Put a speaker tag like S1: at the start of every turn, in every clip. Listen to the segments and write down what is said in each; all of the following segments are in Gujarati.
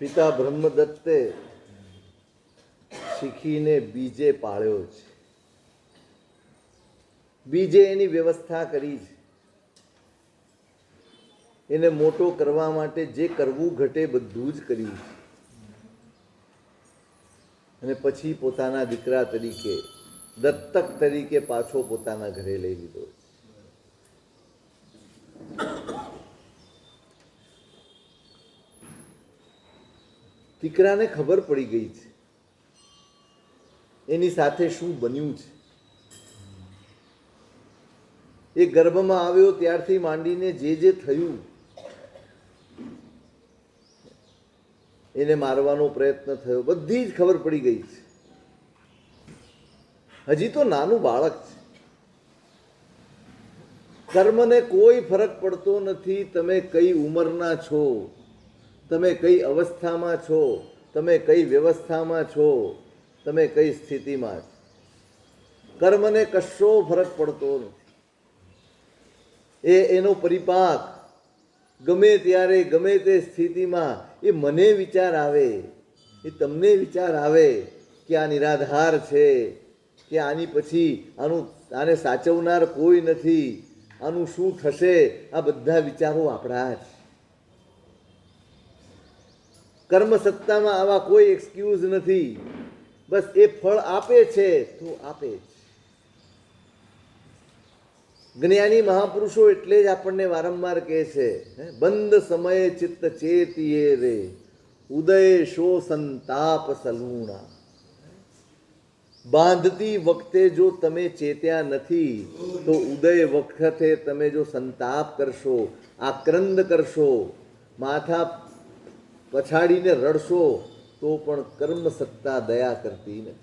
S1: પિતા બ્રહ્મદત્તે શીખીને બીજે પાળ્યો છે. બીજે એની વ્યવસ્થા કરી છે. એને મોટો કરવા માટે જે કરવું ઘટે બધું જ કર્યું છે. અને પછી પોતાના દીકરા તરીકે દત્તક તરીકે પાછો પોતાના ઘરે લઈ લીધો. દીકરાને ખબર પડી ગઈ છે એની સાથે શું બન્યું છે. એ ગર્ભમાં આવ્યો ત્યારથી માંડીને જે થયું એને મારવાનો પ્રયત્ન થયો, બધી જ ખબર પડી ગઈ છે. હજી તો નાનું બાળક છે. કર્મને કોઈ ફરક પડતો નથી તમે કઈ ઉંમરના છો, તમે કઈ અવસ્થામાં છો, તમે કઈ વ્યવસ્થામાં છો, તમે કઈ સ્થિતિમાં છો. કર્મને કશો ફરક પડતો નથી. એનો પરિપાક ગમે ત્યારે ગમે તે સ્થિતિમાં એ મને વિચાર આવે, એ તમને વિચાર આવે કે આ નિરાધાર છે, કે આની પછી આને સાચવનાર કોઈ નથી, આનું શું થશે, આ બધા વિચારો આપણા જ. કર્મ સત્તામાં આવા કોઈ એક્સક્યુઝ નથી. બસ એ ફળ આપે છે તો આપે જ. જ્ઞાની મહાપુરુષો એટલે જ આપણને વારંવાર કહે છે, બંધ સમયે ચિત્ત ચેતીએ રે, ઉદય શો સંતાપ સલૂણા. બાંધતી વખતે જો તમે ચેત્યા નથી તો ઉદય વખતે તમે જો સંતાપ કરશો, આક્રંદ કરશો, માથા પછાડીને રડશો તો પણ કર્મ સત્તા દયા કરતી નથી.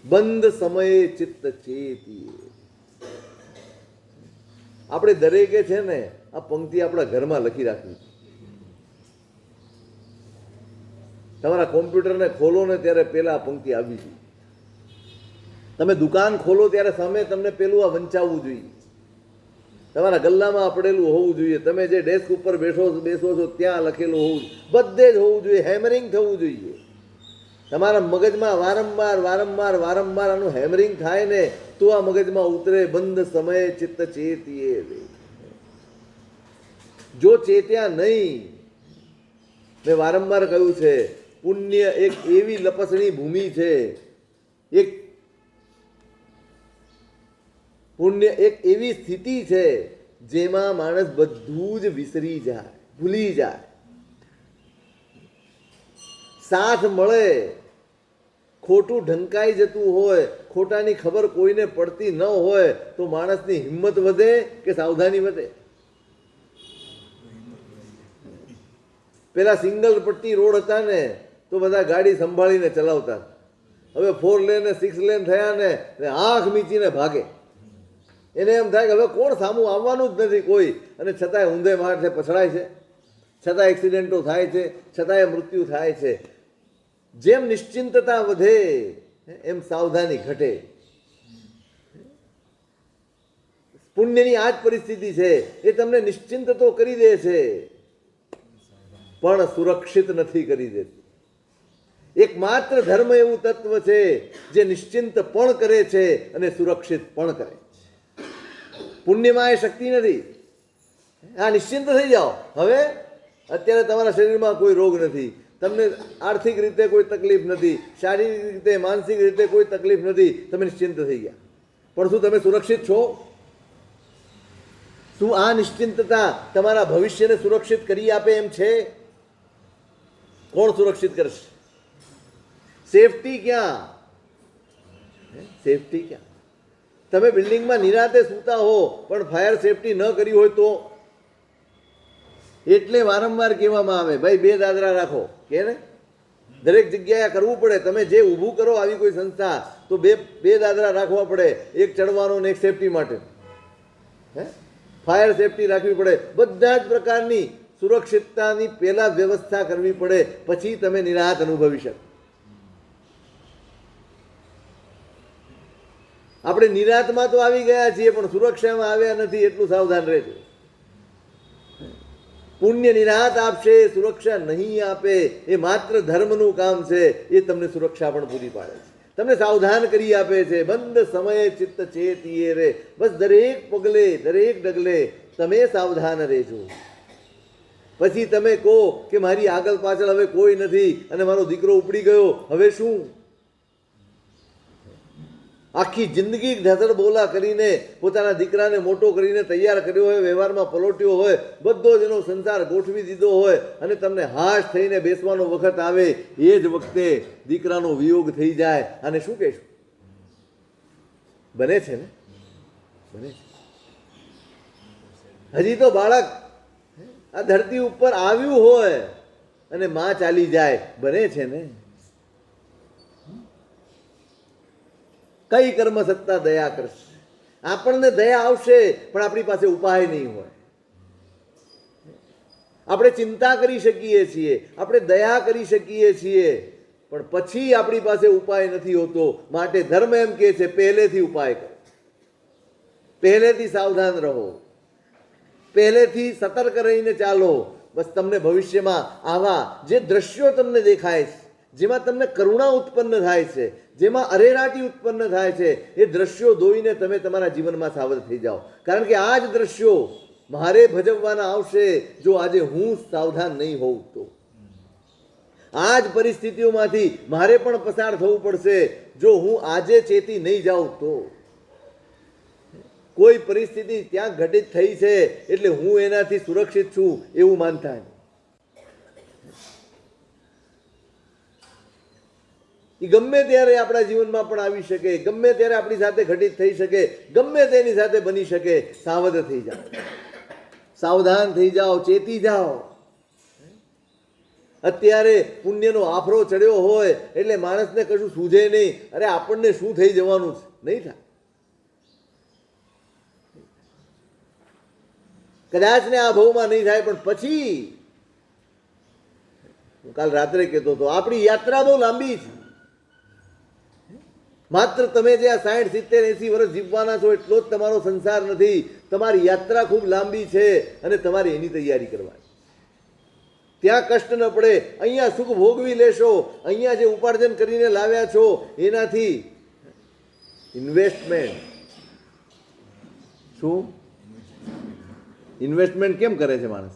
S1: બંધ સમયે ચિત્ત ચેતીએ. આપણે દરેકે છે ને આ પંક્તિ આપણા ઘરમાં લખી રાખવી. તમારા કોમ્પ્યુટરને ખોલો ને ત્યારે પેલા આ પંક્તિ આવી છે. તમે દુકાન ખોલો ત્યારે સામે તમને પેલું આ વંચાવવું જોઈએ. તમારા ગલ્લામાં પડેલું હોવું જોઈએ. તમે જે ડેસ્ક ઉપર બેસો છો ત્યાં લખેલું હોવું, બધે જ હોવું જોઈએ. હેમરિંગ થવું જોઈએ. તમારા મગજમાં વારંવાર વારંવાર વારંવાર આનું હેમરિંગ થાય ને તો આ મગજમાં ઉતરે. બંધ સમયે ચિત્ત ચેતીએ. જો ચેત્યા નહીં, મેં વારંવાર કહ્યું છે, પુણ્ય એક એવી લપસણી ભૂમિ છે, પુણ્ય એક એવી સ્થિતિ છે જેમાં માણસ બધું જ વિસરી જાય, ભૂલી જાય. સાથ મળે, ખોટું ઢંકાઈ જતું હોય, ખોટાની ખબર કોઈને પડતી ન હોય તો માણસની હિંમત વધે કે સાવધાની વધે? પેલા સિંગલ પટ્ટી રોડ હતા ને તો બધા ગાડી સંભાળીને ચલાવતા. હવે 4 લેન ને 6 લેન થયા ને આંખ મીચીને ભાગે. એને એમ થાય કે હવે કોણ સામું આવવાનું જ નથી કોઈ, અને છતાંય ઊંધે માથે પછડાય છે, છતાં એક્સિડન્ટો થાય છે, છતાંય મૃત્યુ થાય છે. જેમ નિશ્ચિંતતા વધે એમ સાવધાની ઘટે. પુણ્યની આ જ પરિસ્થિતિ છે. એ તમને નિશ્ચિંત તો કરી દે છે પણ સુરક્ષિત નથી કરી દેતી. એકમાત્ર ધર્મ એવું તત્વ છે જે નિશ્ચિંત પણ કરે છે અને સુરક્ષિત પણ કરે છે. પુણ્યમાં એ શક્તિ નથી. આ નિશ્ચિંત થઈ જાઓ, હવે અત્યારે તમારા શરીરમાં કોઈ રોગ નથી, તમને આર્થિક રીતે કોઈ તકલીફ નથી, શારીરિક રીતે માનસિક રીતે કોઈ તકલીફ નથી, તમે નિશ્ચિંત થઈ ગયા. પણ શું તમે સુરક્ષિત છો? શું આ નિશ્ચિંતતા તમારા ભવિષ્યને સુરક્ષિત કરી આપે એમ છે? કોણ સુરક્ષિત કરશે? સેફટી ક્યાં? સેફટી ક્યાં? તમે બિલ્ડિંગમાં નિરાતે સૂતા હો પણ ફાયર સેફટી ન કરી હોય તો? એટલે વારંવાર કહેવામાં આવે, ભાઈ 2 દાદરા રાખો. કે ને દરેક જગ્યાએ કરવું પડે. તમે જે ઊભું કરો આવી કોઈ સંસ્થા તો બે દાદરા રાખવા પડે, એક ચડવાનો ને એક સેફટી માટે. ફાયર સેફટી રાખવી પડે. બધા જ પ્રકારની સુરક્ષિતતાની પહેલા વ્યવસ્થા કરવી પડે, પછી તમે નિરાહત અનુભવી શકો. આપણે નિરાતમાં તો આવી ગયા છીએ પણ સુરક્ષામાં આવ્યા નથી, એટલું સાવધાન રહેજો. પુણ્ય નિરાત આપશે, સુરક્ષા નહીં આપે. એ માત્ર ધર્મનું કામ છે. એ તમને સુરક્ષા પણ પૂરી પાડે છે, તમને સાવધાન કરી આપે છે. બંધ સમયે ચિત્ત ચેતીએ રે. બસ દરેક પગલે દરેક ડગલે તમે સાવધાન રહેજો. પછી તમે કહો કે મારી આગળ પાછળ હવે કોઈ નથી અને મારો દીકરો ઉપડી ગયો, હવે શું? આખી જિંદગી ધસડ બોલા કરીને પોતાના દીકરાને મોટો કરીને તૈયાર કર્યો હોય, વ્યવહારમાં પલોટ્યો હોય, બધો જ એનો સંસાર ગોઠવી દીધો હોય, અને તમને હાશ થઈને બેસવાનો વખત આવે, એ જ વખતે દીકરાનો વિયોગ થઈ જાય, અને શું કહેશું? બને છે ને, બને છે. હજી તો બાળક આ ધરતી ઉપર આવ્યું હોય અને માં ચાલી જાય, બને છે ને. કઈ કર્મ સત્તા દયા કરશે? આપણને દયા આવશે પણ આપણી પાસે ઉપાય નહીં હોય. આપણે ચિંતા કરી શકીએ છીએ, આપણે દયા કરી શકીએ છીએ, પણ પછી આપણી પાસે ઉપાય નથી હોતો. માટે ધર્મ એમ કહે છે, પહેલેથી ઉપાય કરો, પહેલેથી સાવધાન રહો, પહેલેથી સતર્ક રહીને ચાલો. બસ તમને ભવિષ્યમાં આવા જે દ્રશ્યો તમને દેખાય છે, જેમાં તમને કરુણા ઉત્પન્ન થાય છે, જેમાં અરેરાટી ઉત્પન્ન થાય છે, એ દ્રશ્યો જોઈને તમે તમારા જીવનમાં સાવધ થઈ જાઓ. કારણ કે આ જ દ્રશ્યો મારે ભજવવાના આવશે જો આજે હું સાવધાન નહીં હોઉં તો. આ જ પરિસ્થિતિઓમાંથી મારે પણ પસાર થવું પડશે જો હું આજે ચેતી નહીં જાઉં તો. કોઈ પરિસ્થિતિ ત્યાં ઘટિત થઈ છે એટલે હું એનાથી સુરક્ષિત છું એવું માનતા નહીં. એ ગમે ત્યારે આપણા જીવનમાં પણ આવી શકે, ગમે ત્યારે આપણી સાથે ઘટિત થઈ શકે, ગમે તેની સાથે બની શકે. સાવધ થઈ જાઓ, સાવધાન થઈ જાઓ, ચેતી જાઓ. અત્યારે પુણ્યનો આફરો ચડ્યો હોય એટલે માણસને કશું સૂઝે નહીં, અરે આપણને શું થઈ જવાનું છે, નહીં થાય. કદાચ ને આ ભાવમાં નહીં થાય, પણ પછી હું કાલ રાત્રે કહેતો હતો, આપણી યાત્રા બહુ લાંબી છે. માત્ર તમે જે આ 60, 70, 80 વર્ષ જીવવાના છો એટલો જ તમારો સંસાર નથી. તમારી યાત્રા ખૂબ લાંબી છે અને તમારે એની તૈયારી કરવાની. ત્યાં કષ્ટ ન પડે, અહીંયા સુખ ભોગવી લેશો. અહીંયા જે ઉપાર્જન કરીને લાવ્યા છો એનાથી ઇન્વેસ્ટમેન્ટ. શું ઇન્વેસ્ટમેન્ટ કેમ કરે છે માણસ?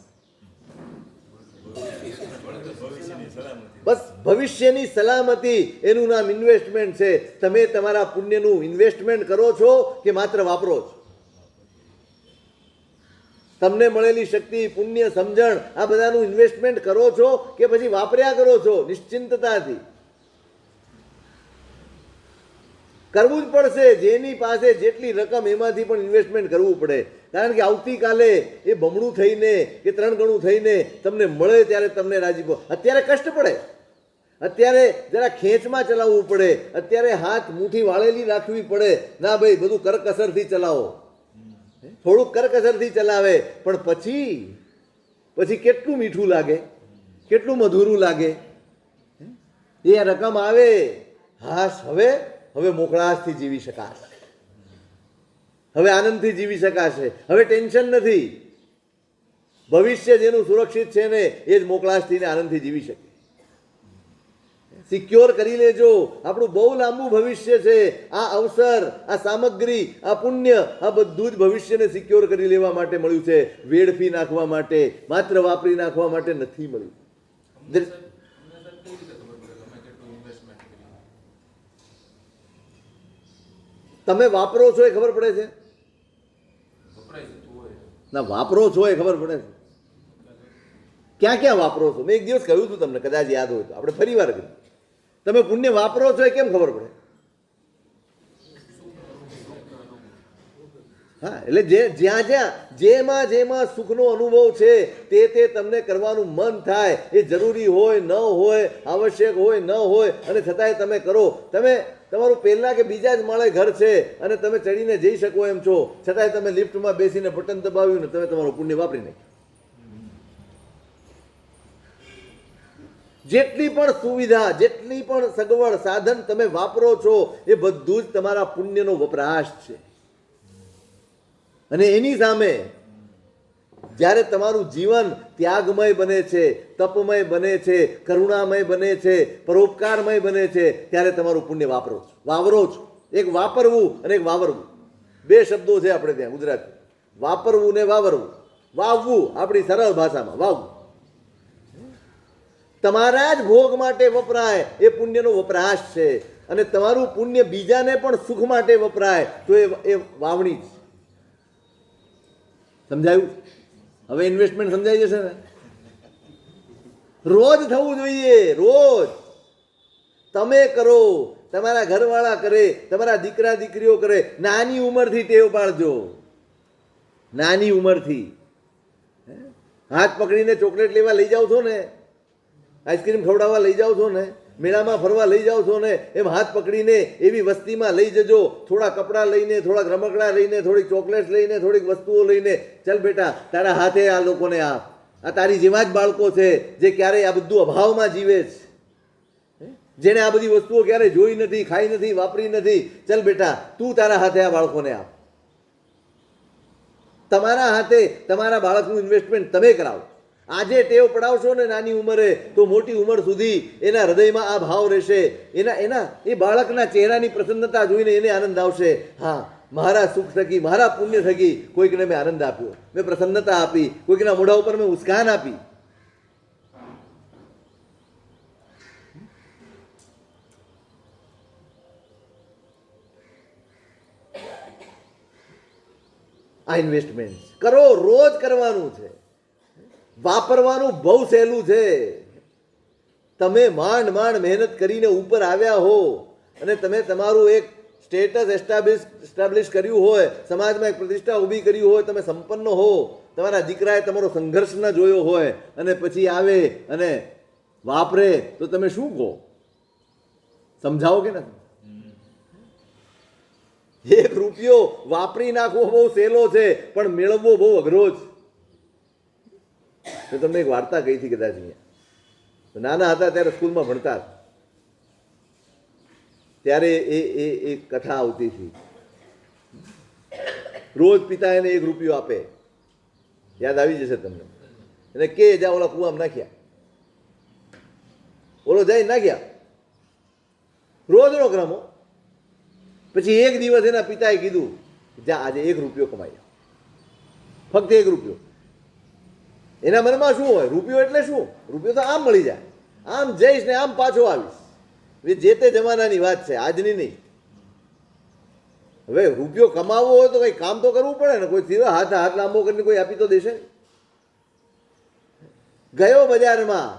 S1: બસ ભવિષ્યની સલામતી, એનું નામ ઇન્વેસ્ટમેન્ટ છે. તમે તમારા પુણ્યનું ઇન્વેસ્ટમેન્ટ કરો છો કે માત્ર વાપરો છો? તમને મળેલી શક્તિ, પુણ્ય, સમજણ, આ બધાનું ઇન્વેસ્ટમેન્ટ કરો છો કે પછી વાપર્યા કરો છો નિશ્ચિંતતાથી? કરવું જ પડશે. જેની પાસે જેટલી રકમ એમાંથી પણ ઇન્વેસ્ટમેન્ટ કરવું પડે. કારણ કે આવતીકાલે એ બમણું થઈને કે 3 ગણું થઈને તમને મળે ત્યારે તમને રાજીપો. અત્યારે કષ્ટ પડે, અત્યારે જરા ખેંચમાં ચલાવવું પડે, અત્યારે હાથ મુઠ્ઠી વાળેલી રાખવી પડે. ના ભાઈ, બધું કરકસરથી ચલાવો, થોડુંક કરકસરથી ચલાવે. પણ પછી કેટલું મીઠું લાગે, કેટલું મધુરું લાગે. એ રકમ આવે, હાશ, હવે મોકળાશથી જીવી શકાશે, હવે આનંદથી જીવી શકાશે, હવે ટેન્શન નથી. ભવિષ્ય જેનું સુરક્ષિત છે ને એ જ મોકળાશથી ને આનંદથી જીવી શકે. સિક્યોર કરી લેજો. આપણું બહુ લાંબુ ભવિષ્ય છે. આ અવસર, આ સામગ્રી, આ પુણ્ય, આ બધું જ ભવિષ્યને સિક્યોર કરી લેવા માટે મળ્યું છે. વેડફી નાખવા માટે, માત્ર વાપરી નાખવા માટે નથી મળ્યું. તમે વાપરો છો એ ખબર પડે છે? ના, વાપરો છો એ ખબર પડે છે. ક્યાં ક્યાં વાપરો છો? મેં એક દિવસ કહ્યું હતું તમને, કદાચ યાદ હોય તો આપણે ફરી વાર કહ્યું. તમે પુણ્ય વાપરો છો એ કેમ ખબર પડે? હા, એટલે જેમાં સુખનો અનુભવ છે તે તમને કરવાનું મન થાય. એ જરૂરી હોય ન હોય, આવશ્યક હોય ન હોય, અને છતાંય તમે કરો. તમારું પહેલા કે બીજા જ માળે ઘર છે અને તમે ચડીને જઈ શકો એમ છો, છતાંય તમે લિફ્ટમાં બેસીને બટન દબાવ્યું ને તમે તમારું પુણ્ય વાપરી નાખ્યું. જેટલી પણ સુવિધા, જેટલી પણ સગવડ, સાધન તમે વાપરો છો એ બધું જ તમારા પુણ્યનો વપરાશ છે. અને એની સામે જ્યારે તમારું જીવન ત્યાગમય બને છે, તપમય બને છે, કરુણામય બને છે, પરોપકારમય બને છે, ત્યારે તમારું પુણ્ય વાવરો છો. એક વાપરવું અને એક વાવરવું, બે શબ્દો છે આપણે ત્યાં ગુજરાતી. વાપરવું ને વાવરવું. વાવવું આપણી સરળ ભાષામાં વાવવું. તમારા જ ભોગ માટે વપરાય એ પુણ્યનો વપરાશ છે, અને તમારું પુણ્ય બીજાને પણ સુખ માટે વપરાય તો એ વાવણી છે. સમજાયું? હવે ઇન્વેસ્ટમેન્ટ સમજાઈ જશે ને? રોજ થવું જોઈએ. રોજ તમે કરો, તમારા ઘરવાળા કરે, તમારા દીકરા દીકરીઓ કરે. નાની ઉંમરથી ટેવ પાડજો. નાની ઉંમરથી હાથ પકડીને ચોકલેટ લેવા લઈ જાઓ છો ને, આઈસ્ક્રીમ ખવડાવવા લઈ જાઓ છો ને, મેળામાં ફરવા લઈ જાઓ છો ને, એમ હાથ પકડીને એવી વસ્તીમાં લઈ જજો. થોડા કપડાં લઈને, થોડાક રમકડા લઈને, થોડીક ચોકલેટ લઈને, થોડીક વસ્તુઓ લઈને, ચાલ બેટા તારા હાથે આ લોકોને આપ. આ તારી જેવા જ બાળકો છે જે ક્યારેય આ બધું અભાવમાં જીવે છે, જેને આ બધી વસ્તુઓ ક્યારેય જોઈ નથી, ખાઈ નથી, વાપરી નથી. ચાલ બેટા તું તારા હાથે આ બાળકોને આપ. તમારા હાથે તમારા બાળકનું ઇન્વેસ્ટમેન્ટ તમે કરાવો. આજે ટેવ પડાવશો ને નાની ઉંમરે, તો મોટી ઉંમર સુધી એના હૃદયમાં આ ભાવ રહેશે. એ બાળકના ચહેરાની પ્રસન્નતા જોઈને એને આનંદ આવશે. હા, મારા સુખ થકી, મારા પુણ્ય થકી કોઈકને મેં આનંદ આપ્યો, મેં પ્રસન્નતા આપી, કોઈકના મોઢા ઉપર મેં મુસ્કાન આપી. આ ઇન્વેસ્ટમેન્ટ કરો, રોજ કરવાનું છે. વાપરવાનું બહુ સહેલું છે. તમે માંડ મહેનત કરીને ઉપર આવ્યા હો અને તમે તમારું એક સ્ટેટસ એસ્ટાબ્લિશ કર્યું હોય, સમાજમાં એક પ્રતિષ્ઠા ઊભી કરી હોય, તમે સંપન્ન હો, તમારા દીકરાએ તમારો સંઘર્ષ ન જોયો હોય અને પછી આવે અને વાપરે, તો તમે શું કહો? સમજાવો કે નથી? એક રૂપિયો વાપરી નાખવો બહુ સહેલો છે, પણ મેળવવો બહુ અઘરો છે. મેં તમને એક વાર્તા કહી હતી કદાચ અહીંયા. નાના હતા ત્યારે સ્કૂલમાં ભણતા, ત્યારે એ કથા આવતી હતી. રોજ પિતા એને 1 રૂપિયો આપે, યાદ આવી જશે તમને. એને કે જા ઓલા કુવામાં નાખ્યા, ઓલો જાય નાખ્યા. રોજનો ક્રમો. પછી એક દિવસ એના પિતાએ કીધું, જા આજે 1 રૂપિયો કમાઈ, ફક્ત 1 રૂપિયો. એના મનમાં શું હોય? રૂપિયો એટલે શું? રૂપિયો તો આમ મળી જાય, આમ જઈશ ને આમ પાછો આવીશ. એ જે તે જમાનાની વાત છે, આજની નહીં. હવે રૂપિયો કમાવવો હોય તો કંઈ કામ તો કરવું પડે ને. કોઈ સીધો હાથ લાંબો કરીને કોઈ આપી તો દેશે. ગયો બજારમાં,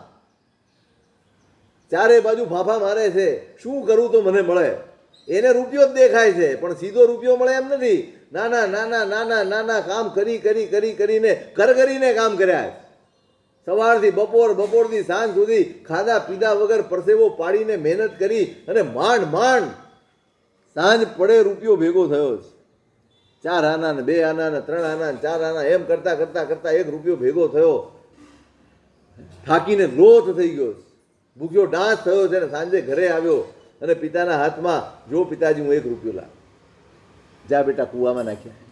S1: ચારે બાજુ ફાંફા મારે છે, શું કરું તો મને મળે. એને રૂપિયો જ દેખાય છે, પણ સીધો રૂપિયો મળે એમ નથી. નાના કામ કરીને કામ કર્યા. સવારથી બપોરથી સાંજ સુધી ખાધા પીધા વગર પરસેવો પાડીને મહેનત કરી અને માંડ સાંજ પડે રૂપિયો ભેગો થયો છે. 4 આના ને 2 આના ને 3 આના ને 4 આના એમ કરતા 1 રૂપિયો ભેગો થયો. થાકીને લોથ થઈ ગયો, ભૂખ્યો ડાંસ થયો છે ને સાંજે ઘરે આવ્યો અને પિતાના હાથમાં, જો પિતાજી હું 1 રૂપિયો લાવ. જા બેટા કૂવામાં નાખ્યા.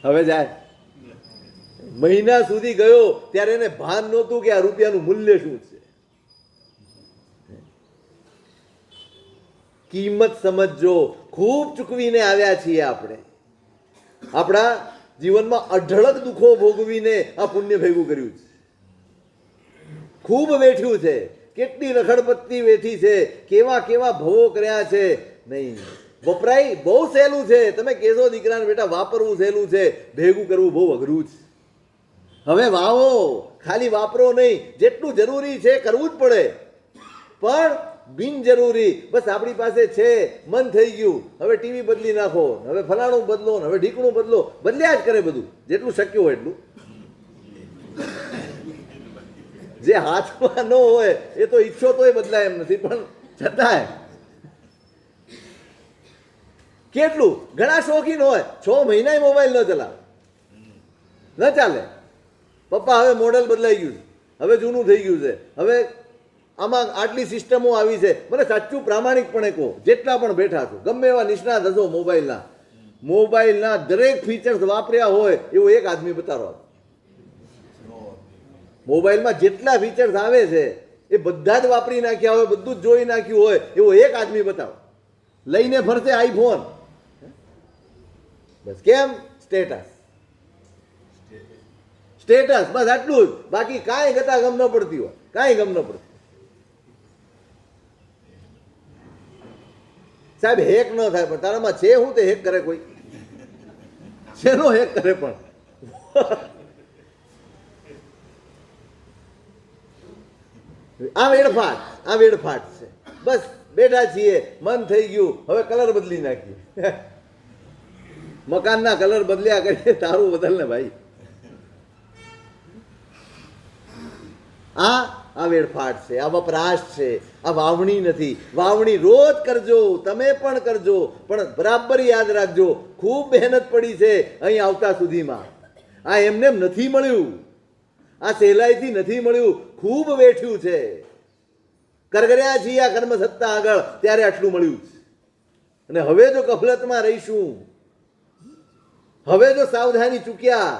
S1: હવે જાય. મહિના સુધી ગયો ત્યારે એને ભાન નહોતું કે આ રૂપિયાનું મૂલ્ય શું છે. કિંમત સમજજો. ખૂબ ચૂકવીને આવ્યા છીએ આપણે. આપણા જીવનમાં અઢળક દુઃખો ભોગવીને આ પુણ્ય ભેગું કર્યું છે. ખૂબ વેઠ્યું છે, કેટલી રખડપટ્ટી વેઠી છે, કેવા ભવો કર્યા છે. નહીં, વપરાય બહુ સહેલું છે. તમે કહેશો દીકરાને બેટા વાપરવું સહેલું છે, ભેગું કરવું બહુ અઘરું છે. હવે વાવો, ખાલી વાપરો નહીં. જેટલું જરૂરી છે કરવું જ પડે, પણ બિનજરૂરી બસ આપણી પાસે છે, મન થઈ ગયું, હવે ટીવી બદલી નાખો, હવે ફલાણું બદલો, હવે ઢીકણું બદલો, બદલ્યા જ કરે બધું, જેટલું શક્ય હોય એટલું. જે હાથમાં ન હોય એ તો ઈચ્છો તોય બદલાય એમ નથી, પણ છતાંય કેટલું. ઘણા શોખીન હોય, 6 મહિના મોબાઈલ ન ચલાવે, ન ચાલે. પપ્પા હવે મોડેલ બદલાઈ ગયું છે, હવે જૂનું થઈ ગયું છે, હવે આમાં આટલી સિસ્ટમો આવી છે. મને સાચું પ્રામાણિકપણે કહો, જેટલા પણ બેઠા છો, ગમે એવા નિષ્ણાત હશો મોબાઈલના દરેક ફીચર્સ વાપર્યા હોય એવો એક આદમી બતાવો. મોબાઈલમાં જેટલા ફીચર્સ આવે છે એ બધા જ વાપરી નાખ્યા હોય, બધું જ જોઈ નાખ્યું હોય એવો એક આદમી બતાવો. લઈને ફરશે આઈફોન, બસ કેમ? સ્ટેટસ, બસ આટલું જ. બાકી કાંઈ ગતા ગમ ન પડતી હોય, કાંઈ ગમ ન પડતી. સાહેબ હેક ન થાય, પણ તારામાં છે હું તે હેક કરે કોઈ? શેનો હેક કરે? પણ આ વેડફાટ છે. બસ બેઠા છીએ, મન થઈ ગયું, હવે કલર બદલી નાખીએ. મકાનના કલર બદલ્યા કરીએ, તારું બદલ ને ભાઈ. આ વેડફાટ છે, આ વપરાશ છે, આ વાવણી નથી. વાવણી રોજ કરજો, તમે પણ કરજો, પણ બરાબર યાદ રાખજો ખૂબ મહેનત પડી છે અહીં આવતા સુધીમાં. આ એમને નથી મળ્યું, આ સહેલાઈથી નથી મળ્યું, ખૂબ વેઠ્યું છે. કરગર્યા છીએ આ કર્મ સત્તા આગળ, ત્યારે આટલું મળ્યું છે. અને હવે જો ગફલતમાં રહીશું, હવે જો સાવધાની ચૂક્યા,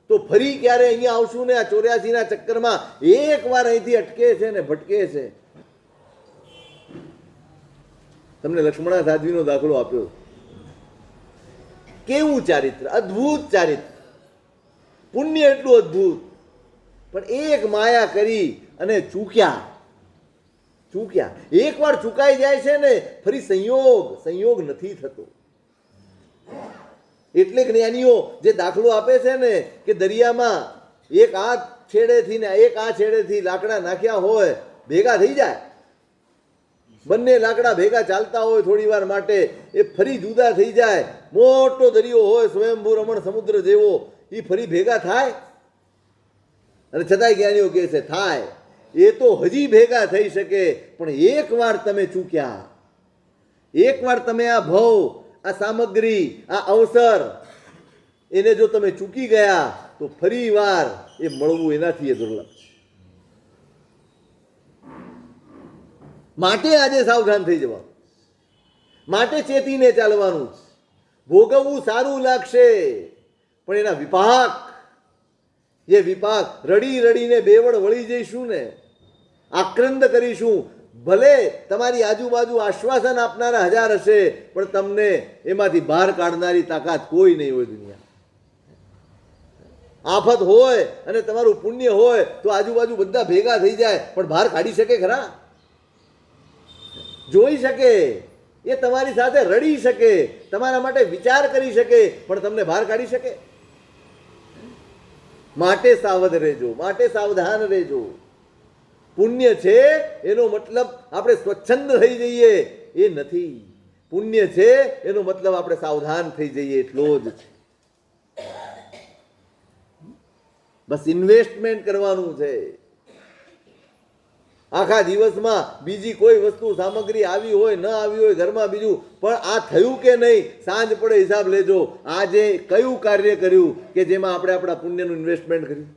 S1: તો ફરી ક્યારે અહીંયા આવશું ને આ 84ના ચક્કરમાં એક વાર અહીંથી અટકે છે ને ભટકે છે. તમને લક્ષ્મણા સાધ્વીનો દાખલો આપ્યો. કેવું ચારિત્ર, અદ્ભુત ચારિત્ર, પુણ્ય એટલું અદ્ભુત, પણ એક માયા કરી અને ચૂક્યા. એક વાર ચૂકાઈ જાય છે ને ફરી સંયોગ નથી થતો. એટલે જ્ઞાનીઓ જે દાખલો આપે છે ને કે દરિયામાં એક આ છેડેથી ને એક આ છેડેથી લાકડા નાખ્યા હોય, ભેગા થઈ જાય. બંને લાકડા ભેગા ચાલતા હોય થોડી વાર માટે, એ ફરી જુદા થઈ જાય. મોટો દરિયો હોય, સ્વયંભૂ રમણ સમુદ્ર જેવો, એ ફરી ભેગા થાય? અને છતાંય જ્ઞાનીઓ કહે છે થાય. એ તો હજી ભેગા થઈ શકે, પણ એક વાર તમે ચૂક્યા, એક વાર તમે આ ભવ, આ સામગ્રી, આ અવસર, એને જો તમે ચૂકી ગયા તો ફરી વાર એ મળવું એનાથી એ દુર્લભ છે. માટે આજે સાવધાન થઈ જવાનું, માટે ચેતીને ચાલવાનું. ભોગવવું સારું લાગશે, પણ એના વિપાક રડી રડીને બેવડ વળી જઈશું ને, આક્રંદ કરીશું. ભલે તમારી આજુબાજુ આશ્વાસન આપનારા 1000 હશે, પણ તમને એમાંથી બહાર કાઢનારી તાકાત કોઈ નહીં હોય દુનિયા. આફત હોય અને તમારું પુણ્ય હોય તો આજુબાજુ બધા ભેગા થઈ જાય, પણ બહાર કાઢી શકે ખરા? જોઈ શકે, એ તમારી સાથે રડી શકે, તમારા માટે વિચાર કરી શકે, પણ તમને બહાર કાઢી શકે? માટે સાવધ રહેજો, માટે સાવધાન રહેજો. પુણ્ય છે એનો મતલબ આપણે સ્વચ્છંદ થઈ જઈએ એ નથી. પુણ્ય છે એનો મતલબ આપણે સાવધાન થઈ જઈએ એટલો જ છે. બસ ઇન્વેસ્ટમેન્ટ કરવાનું છે. આખા દિવસમાં બીજી કોઈ વસ્તુ સામગ્રી આવી હોય ન આવી હોય ઘરમાં બીજું, પણ આ થયું કે નહીં, સાંજ પડે હિસાબ લેજો. આજે કયું કાર્ય કર્યું કે જેમાં આપણે આપણા પુણ્યનું ઇન્વેસ્ટમેન્ટ કર્યું?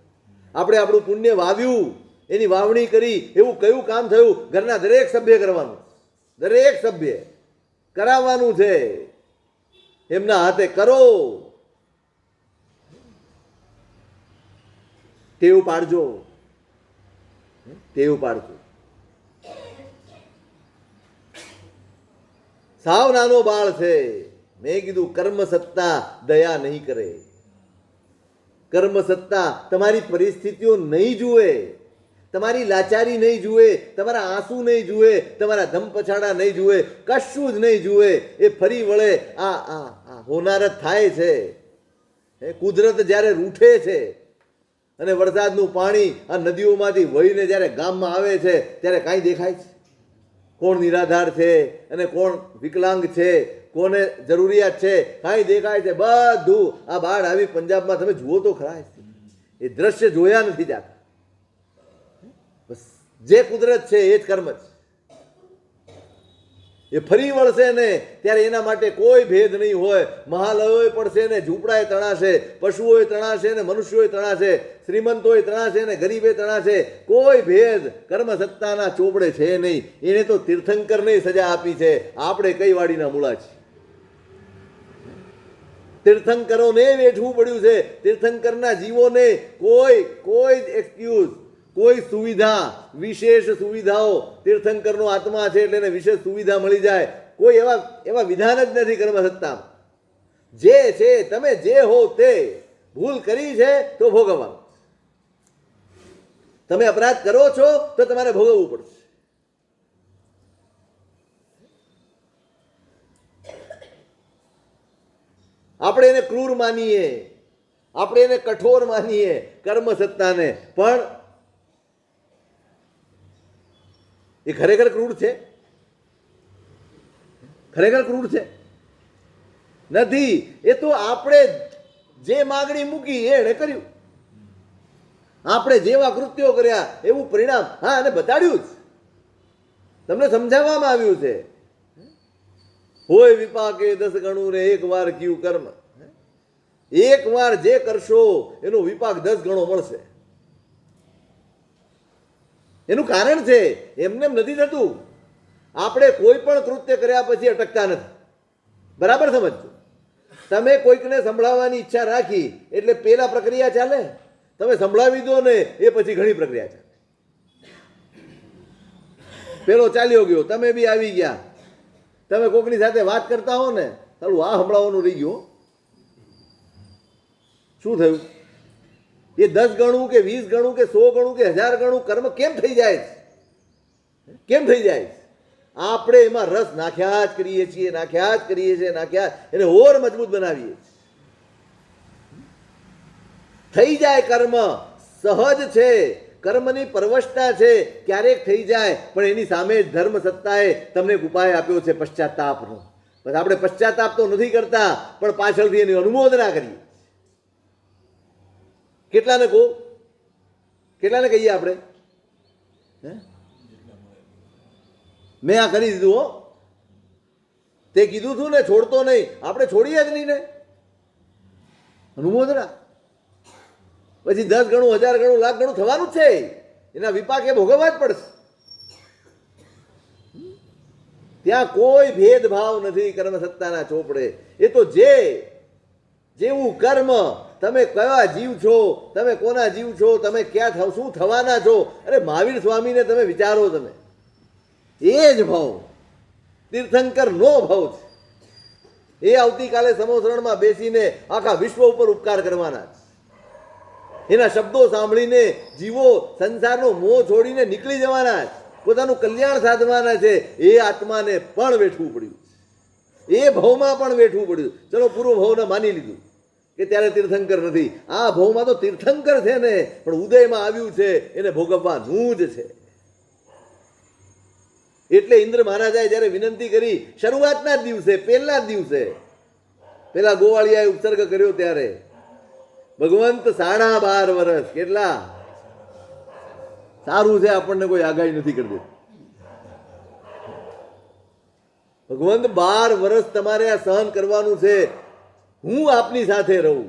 S1: આપણે આપણું પુણ્ય વાવ્યું, એની વાવણી કરી, એવું કયું કામ થયું? ઘરના દરેક સભ્ય કરવાનું, દરેક સભ્ય કરાવવાનું છે. એમના હાથે કરો, ટેવ પાડજો. સાવ નાનો બાળ છે. મેં કીધું કર્મ સત્તા દયા નહીં કરે. કર્મ સત્તા તમારી પરિસ્થિતિઓ નહીં જુએ, તમારી લાચારી નહીં જુએ, તમારા આંસુ નહીં જુએ, તમારા ધમ પછાડા નહીં જુએ, કશું જ નહીં જુએ. એ ફરી વળે આ હોનારત થાય છે. કુદરત જ્યારે રૂઠે છે અને વરસાદનું પાણી આ નદીઓમાંથી વહીને જ્યારે ગામમાં આવે છે ત્યારે કાંઈ દેખાય છે? કોણ નિરાધાર છે અને કોણ વિકલાંગ છે, કોને જરૂરિયાત છે, કાંઈ દેખાય છે? બધું આ બાઢ આવી પંજાબમાં તમે જુઓ તો ખરા, એ દ્રશ્ય જોયા નથી જાતા. બસ જે કુદરત છે એ જ કર્મ છે. એ ફરી વળશે ને ત્યારે એના માટે કોઈ ભેદ નહીં હોય. મહાલયોએ પડશે ને ઝૂંપડાએ તણાશે, પશુઓએ તણાશે ને મનુષ્યોએ તણાશે, શ્રીમંતોએ તણાશે ને ગરીબે તણાશે. કોઈ ભેદ કર્મ સત્તાના ચોપડે છે નહીં. એને તો તીર્થંકરને સજા આપી છે. આપણે કઈ વાડીના મૂળા છીએ? તીર્થંકરોને વેઠવું પડ્યું છે. તીર્થંકરના જીવોને કોઈ એક્સક્યુઝ, કોઈ સુવિધા, વિશેષ સુવિધાઓ, તીર્થંકરનો આત્મા છે એટલે એને વિશેષ સુવિધા મળી જાય, કોઈ એવા વિધાન જ નથી કર્મ સત્તામાં. જે છે તમે જે હો તે, ભૂલ કરી છે તો ભોગવવાનું. તમે અપરાધ કરો છો તો તમારે ભોગવવું પડશે. આપણે એને ક્રૂર માનીએ, આપણે એને કઠોર માનીએ કર્મ સત્તાને, પણ એ ખરેખર ક્રૂર છે? ખરેખર ક્રૂર છે? નથી. એ તો આપણે જે માગણી મૂકી એણે કર્યું. આપણે જેવા કૃત્યો કર્યા એવું પરિણામ. હા, અને બતાડ્યું જ, તમને સમજાવવામાં આવ્યું છે. હોય વિપાકે 10 ગણું ને એક વાર કયું કર્મ. એક વાર જે કરશો એનો વિપાક 10 ગણો મળશે. એનું કારણ છે, એમને એમ નથી થતું. આપણે કોઈ પણ કૃત્ય કર્યા પછી અટકતા નથી. બરાબર સમજજો. તમે કોઈકને સંભળાવવાની ઈચ્છા રાખી એટલે પેલા પ્રક્રિયા ચાલે. તમે સંભળાવી દો ને એ પછી ઘણી પ્રક્રિયા ચાલે. પેલો ચાલ્યો ગયો, તમે બી આવી ગયા. તમે કોકની સાથે વાત કરતા હો ને, ચાલું આ સંભળાવવાનું રહી ગયું. શું થયું? એ 10 ગણું કે 20 ગણું કે 100 ગણું કે 1000 ગણું કર્મ કેમ થઈ જાય? કેમ થઈ જાય? આપણે એમાં રસ નાખ્યા જ કરીએ છીએ, નાખ્યા જ કરીએ છીએ, નાખ્યા, એને ઓર મજબૂત બનાવીએ. થઈ જાય કર્મ, સહજ છે, કર્મની પરવશતા છે, ક્યારેક થઈ જાય. પણ એની સામે ધર્મ સત્તાએ તમને એક ઉપાય આપ્યો છે, પશ્ચાતાપનો. બસ આપણે પશ્ચાતાપ તો નથી કરતા, પણ પાછળથી એની અનુમોદના કરીએ. કેટલાને કહો? કેટલાને કહીએ આપણે? મેં આ કરી દીધું હો, તે કીધું હતું ને છોડતો નહીં, આપણે છોડીએ જ નહીં ને. અનુમોદના. પછી 10 ગણું, 1000 ગણું, લાખ ગણું થવાનું જ છે. એના વિપાક એ ભોગવવા જ પડશે. ત્યાં કોઈ ભેદભાવ નથી કર્મ સત્તાના ચોપડે. એ તો જેવું કર્મ, તમે કયા જીવ છો, તમે કોના જીવ છો, તમે ક્યાં શું થવાના છો. અરે મહાવીર સ્વામીને તમે વિચારો, તમે એ જ ભાવ તીર્થંકરનો ભાવ છે. એ આવતીકાલે સમોસરણમાં બેસીને આખા વિશ્વ ઉપર ઉપકાર કરવાના છે. એના શબ્દો સાંભળીને જીવો સંસારનો મોહ છોડીને નીકળી જવાના છે, પોતાનું કલ્યાણ સાધવાના છે. એ આત્માને પણ વેઠવું પડ્યું, એ ભાવમાં પણ વેઠવું પડ્યું. ચલો પૂર્વ ભાવને માની લીધું કે ત્યારે તીર્થંકર નથી. આ ભાવમાં તો તીર્થંકર છે ને, પણ ઉદયમાં આવ્યું છે, એને ભોગવવાનું જ છે. એટલે ઇન્દ્ર મહારાજાએ જ્યારે વિનંતી કરી શરૂઆતના જ દિવસે, પહેલા જ દિવસે, પેલા ગોવાળિયાએ ઉત્સર્ગ કર્યો ત્યારે ભગવંત 12.5 વર્ષ, કેટલા સારું છે, આપણને કોઈ આગાહી નથી કરી દેતું. ભગવંત 12 વર્ષ તમારે આ સહન કરવાનું છે, હું આપની સાથે રહું.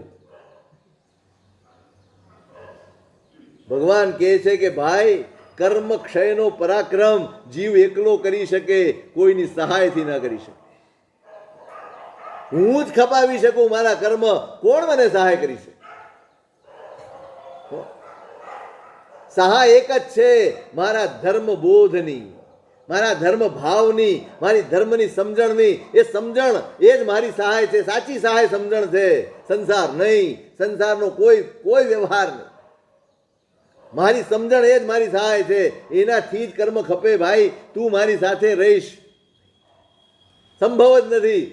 S1: ભગવાન કહે છે કે ભાઈ, કર્મ ક્ષયનો પરાક્રમ જીવ એકલો કરી શકે, કોઈની સહાયથી ના કરી શકે. હું જ ખપાવી શકું મારા કર્મ, કોણ મને સહાય કરી શકે? સહાય એક જ છે, મારા ધર્મ બોધની, મારા ધર્મ ભાવની, મારી ધર્મની સમજણની. એ સમજણ એ જ મારી સહાય છે. સાચી સહાય સમજણ છે, સંસાર નહીં, સંસારનો કોઈ વ્યવહાર નહીં. મારી સમજણ એ જ મારી સહાય છે. એનાથી જ કર્મ ખપે. ભાઈ, તું મારી સાથે રહીશ. સંભવ જ નથી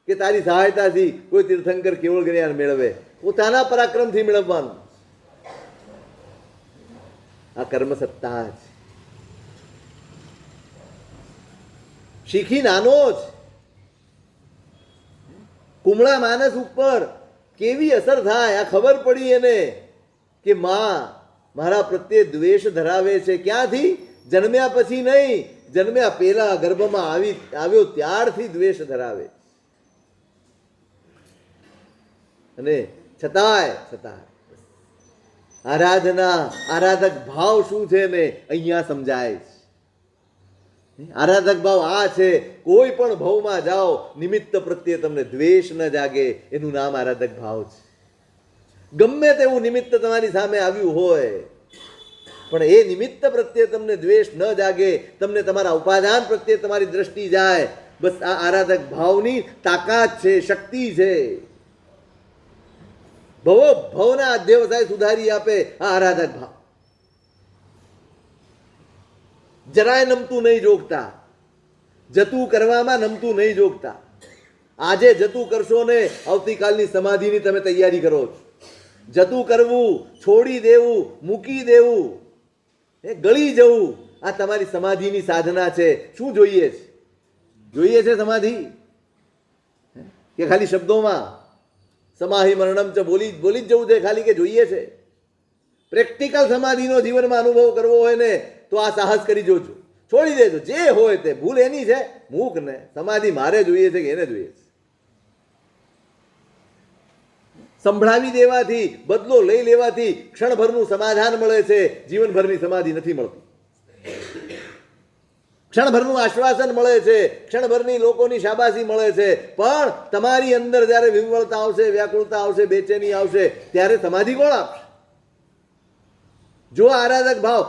S1: કે તારી સહાયતાથી કોઈ તીર્થંકર કેવળ જ્ઞાન મેળવે. પોતાના પરાક્રમથી મેળવવાનું. આ કર્મ સત્તા જ. શીખી નાનો જ કુમળા માનસ ઉપર કેવી અસર થાય આ ખબર પડી એને કે મારા પ્રત્યે દ્વેષ ધરાવે છે. ક્યાંથી? જન્મ્યા પછી નહીં, જન્મ્યા પહેલા ગર્ભમાં આવ્યો ત્યારથી દ્વેષ ધરાવે, અને છતાંય આરાધક ભાવ શું છે ને અહીંયા સમજાય છે. આરાધક ભાવ આ છે, કોઈ પણ ભાવમાં જાઓ, નિમિત્ત પ્રત્યે તમને દ્વેષ ન જાગે, એનું નામ આરાધક ભાવ છે. ગમે તેવું નિમિત્ત તમારી સામે આવ્યું હોય, પણ એ નિમિત્ત પ્રત્યે તમને દ્વેષ ન જાગે, તમને તમારા ઉપાદાન પ્રત્યે તમારી દ્રષ્ટિ જાય, બસ આ આરાધક ભાવની તાકાત છે, શક્તિ છે. ભવના અધ્યવસાય સુધારી આપે આ આરાધક ભાવ. જરાય નમતું નહીં જોગતા, જતું કરવામાં નમતું નહીં જોગતા. આજે જતું કરશો ને આવતીકાલની સમાધિની તમે તૈયારી કરો છો. જતું કરવું, છોડી દેવું, મૂકી દેવું, ગળી જવું, આ તમારી સમાધિની સાધના છે. શું જોઈએ છે? જોઈએ છે સમાધિ કે ખાલી શબ્દોમાં સમાહિ મરણમ ચ બોલી જ જવું છે ખાલી, કે જોઈએ છે? પ્રેક્ટિકલ સમાધિનો જીવનમાં અનુભવ કરવો હોય ને તો આ સાહસ કરી જોજો. છોડી દેજો જે હોય તે. ભૂલ એની છે, મૂક ને. સમાધિ મારે જોઈએ છે કે એને જોઈએ છે? સંભળાવી દેવાથી, બદલો લઈ લેવાથી ક્ષણભરનું સમાધાન મળે છે, જીવનભરની સમાધિ નથી મળતી. ક્ષણભરનું આશ્વાસન મળે છે, ક્ષણભરની લોકોની શાબાશી મળે છે, પણ તમારી અંદર જ્યારે વિહ્વળતા આવશે, વ્યાકુળતા આવશે, બેચેની આવશે, ત્યારે સમાધિ કોણ આપશે? જો આરાધક ભાવ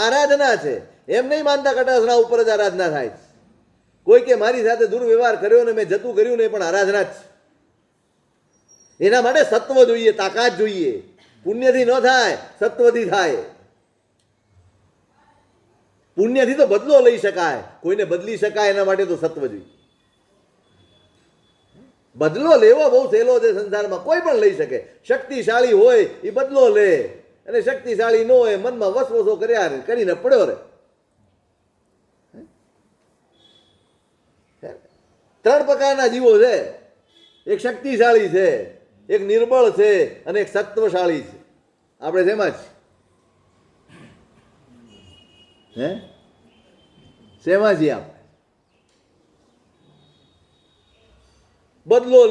S1: આરાધના છે. એમ નહીં માનતા કટાસના ઉપર જ આરાધના થાય છે. કોઈ કે મારી સાથે દુર્વ્યવહાર કર્યો ને મેં જતું કર્યું નહીં, પણ આરાધના જ છે. એના માટે સત્વ જોઈએ, તાકાત જોઈએ. પુણ્યથી ન થાય, સત્વથી થાય. પુણ્યથી તો બદલો લઈ શકાય, કોઈને બદલી શકાય, એના માટે તો સત્વ જોઈએ. બદલો લેવો બહુ સહેલો છે સંસારમાં, કોઈ પણ લઈ શકે. શક્તિશાળી હોય એ બદલો લે, અને શક્તિશાળી ન હોય મનમાં વસવસો કરીને પડ્યો રહે. ત્રણ પ્રકારના જીવો છે. એક શક્તિશાળી છે, એક નિર્બળ છે, અને એક સત્વશાળી છે. આપણે શેમાં છીએ? શેમાં છીએ આપણે? બદલો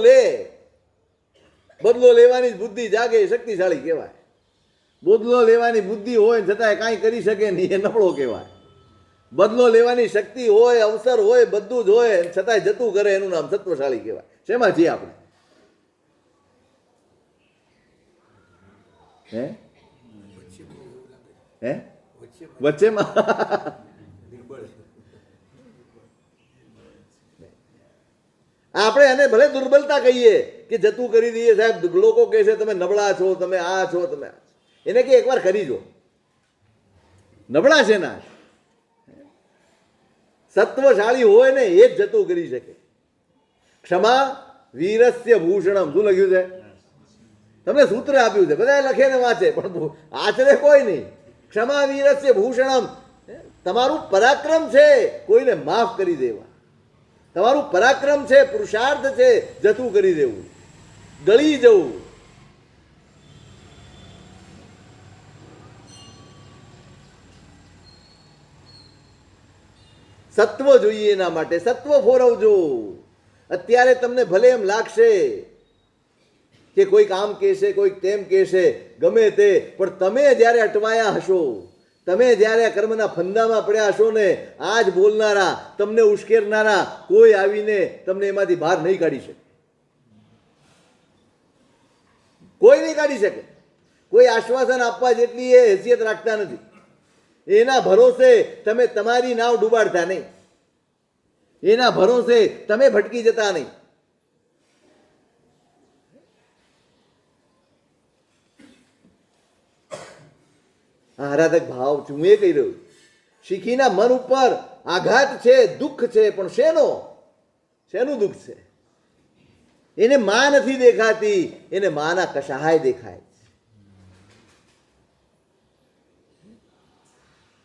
S1: લેવાની બુદ્ધિ જાગે, શક્તિશાળી કહેવાય. બદલો લેવાની બુદ્ધિ હોય છતાંય કાંઈ કરી શકે નહીં, એ નબળો કહેવાય. બદલો લેવાની શક્તિ હોય, અવસર હોય, બધું જ હોય, છતાંય જતું કરે, એનું નામ સત્વશાળી કહેવાય. શેમાં છીએ આપણે? વચ્ચેમાં. આપણે એને ભલે દુર્બલતા કહીએ કે જતું કરી દઈએ સાહેબ. લોકો કહે છે તમે નબળા છો, તમે આ છો, તમે આ. એને કે એકવાર કરી જો. નબળા છે ના, સત્વશાળી હોય ને એ જ જતું કરી શકે. ક્ષમા વીરસ્ય ભૂષણમ. શું લખ્યું છે? તમને સૂત્ર આપ્યું છે, બધા લખે ને વાંચે, પણ આચરે કોઈ નહીં. ક્ષમા વીરસ્ય ભૂષણમ. તમારું પરાક્રમ છે કોઈને માફ કરી દેવા. તમારું પરાક્રમ છે, પુરુષાર્થ છે જતું કરી દેવું, ગળી જવું. સત્વ જોઈએ એના માટે. સત્વ ફોરવજો. અત્યારે તમને ભલે એમ લાગશે કે કોઈ કામ કહેશે, કોઈ તેમ કહેશે, ગમે તે, પણ તમે જ્યારે અટવાયા હશો, તમે જ્યારે આ કર્મના ફંદામાં પડ્યા હશો ને, આજ બોલનારા, તમને ઉશ્કેરનારા કોઈ આવીને તમને એમાંથી બહાર નહીં કાઢી શકે. કોઈ નહીં કાઢી શકે. કોઈ આશ્વાસન આપવા જેટલી એ હેસિયત રાખતા નથી. એના ભરોસે તમે તમારી નાવ ડૂબાડતા નહીં. એના ભરોસે તમે ભટકી જતા નહીં. આરાધક ભાવ છું, હું એ કહી રહ્યું. શીખીના મન ઉપર આઘાત છે, દુઃખ છે, પણ શેનું દુઃખ છે? એને માં નથી દેખાતી, એને માના કશાય દેખાય.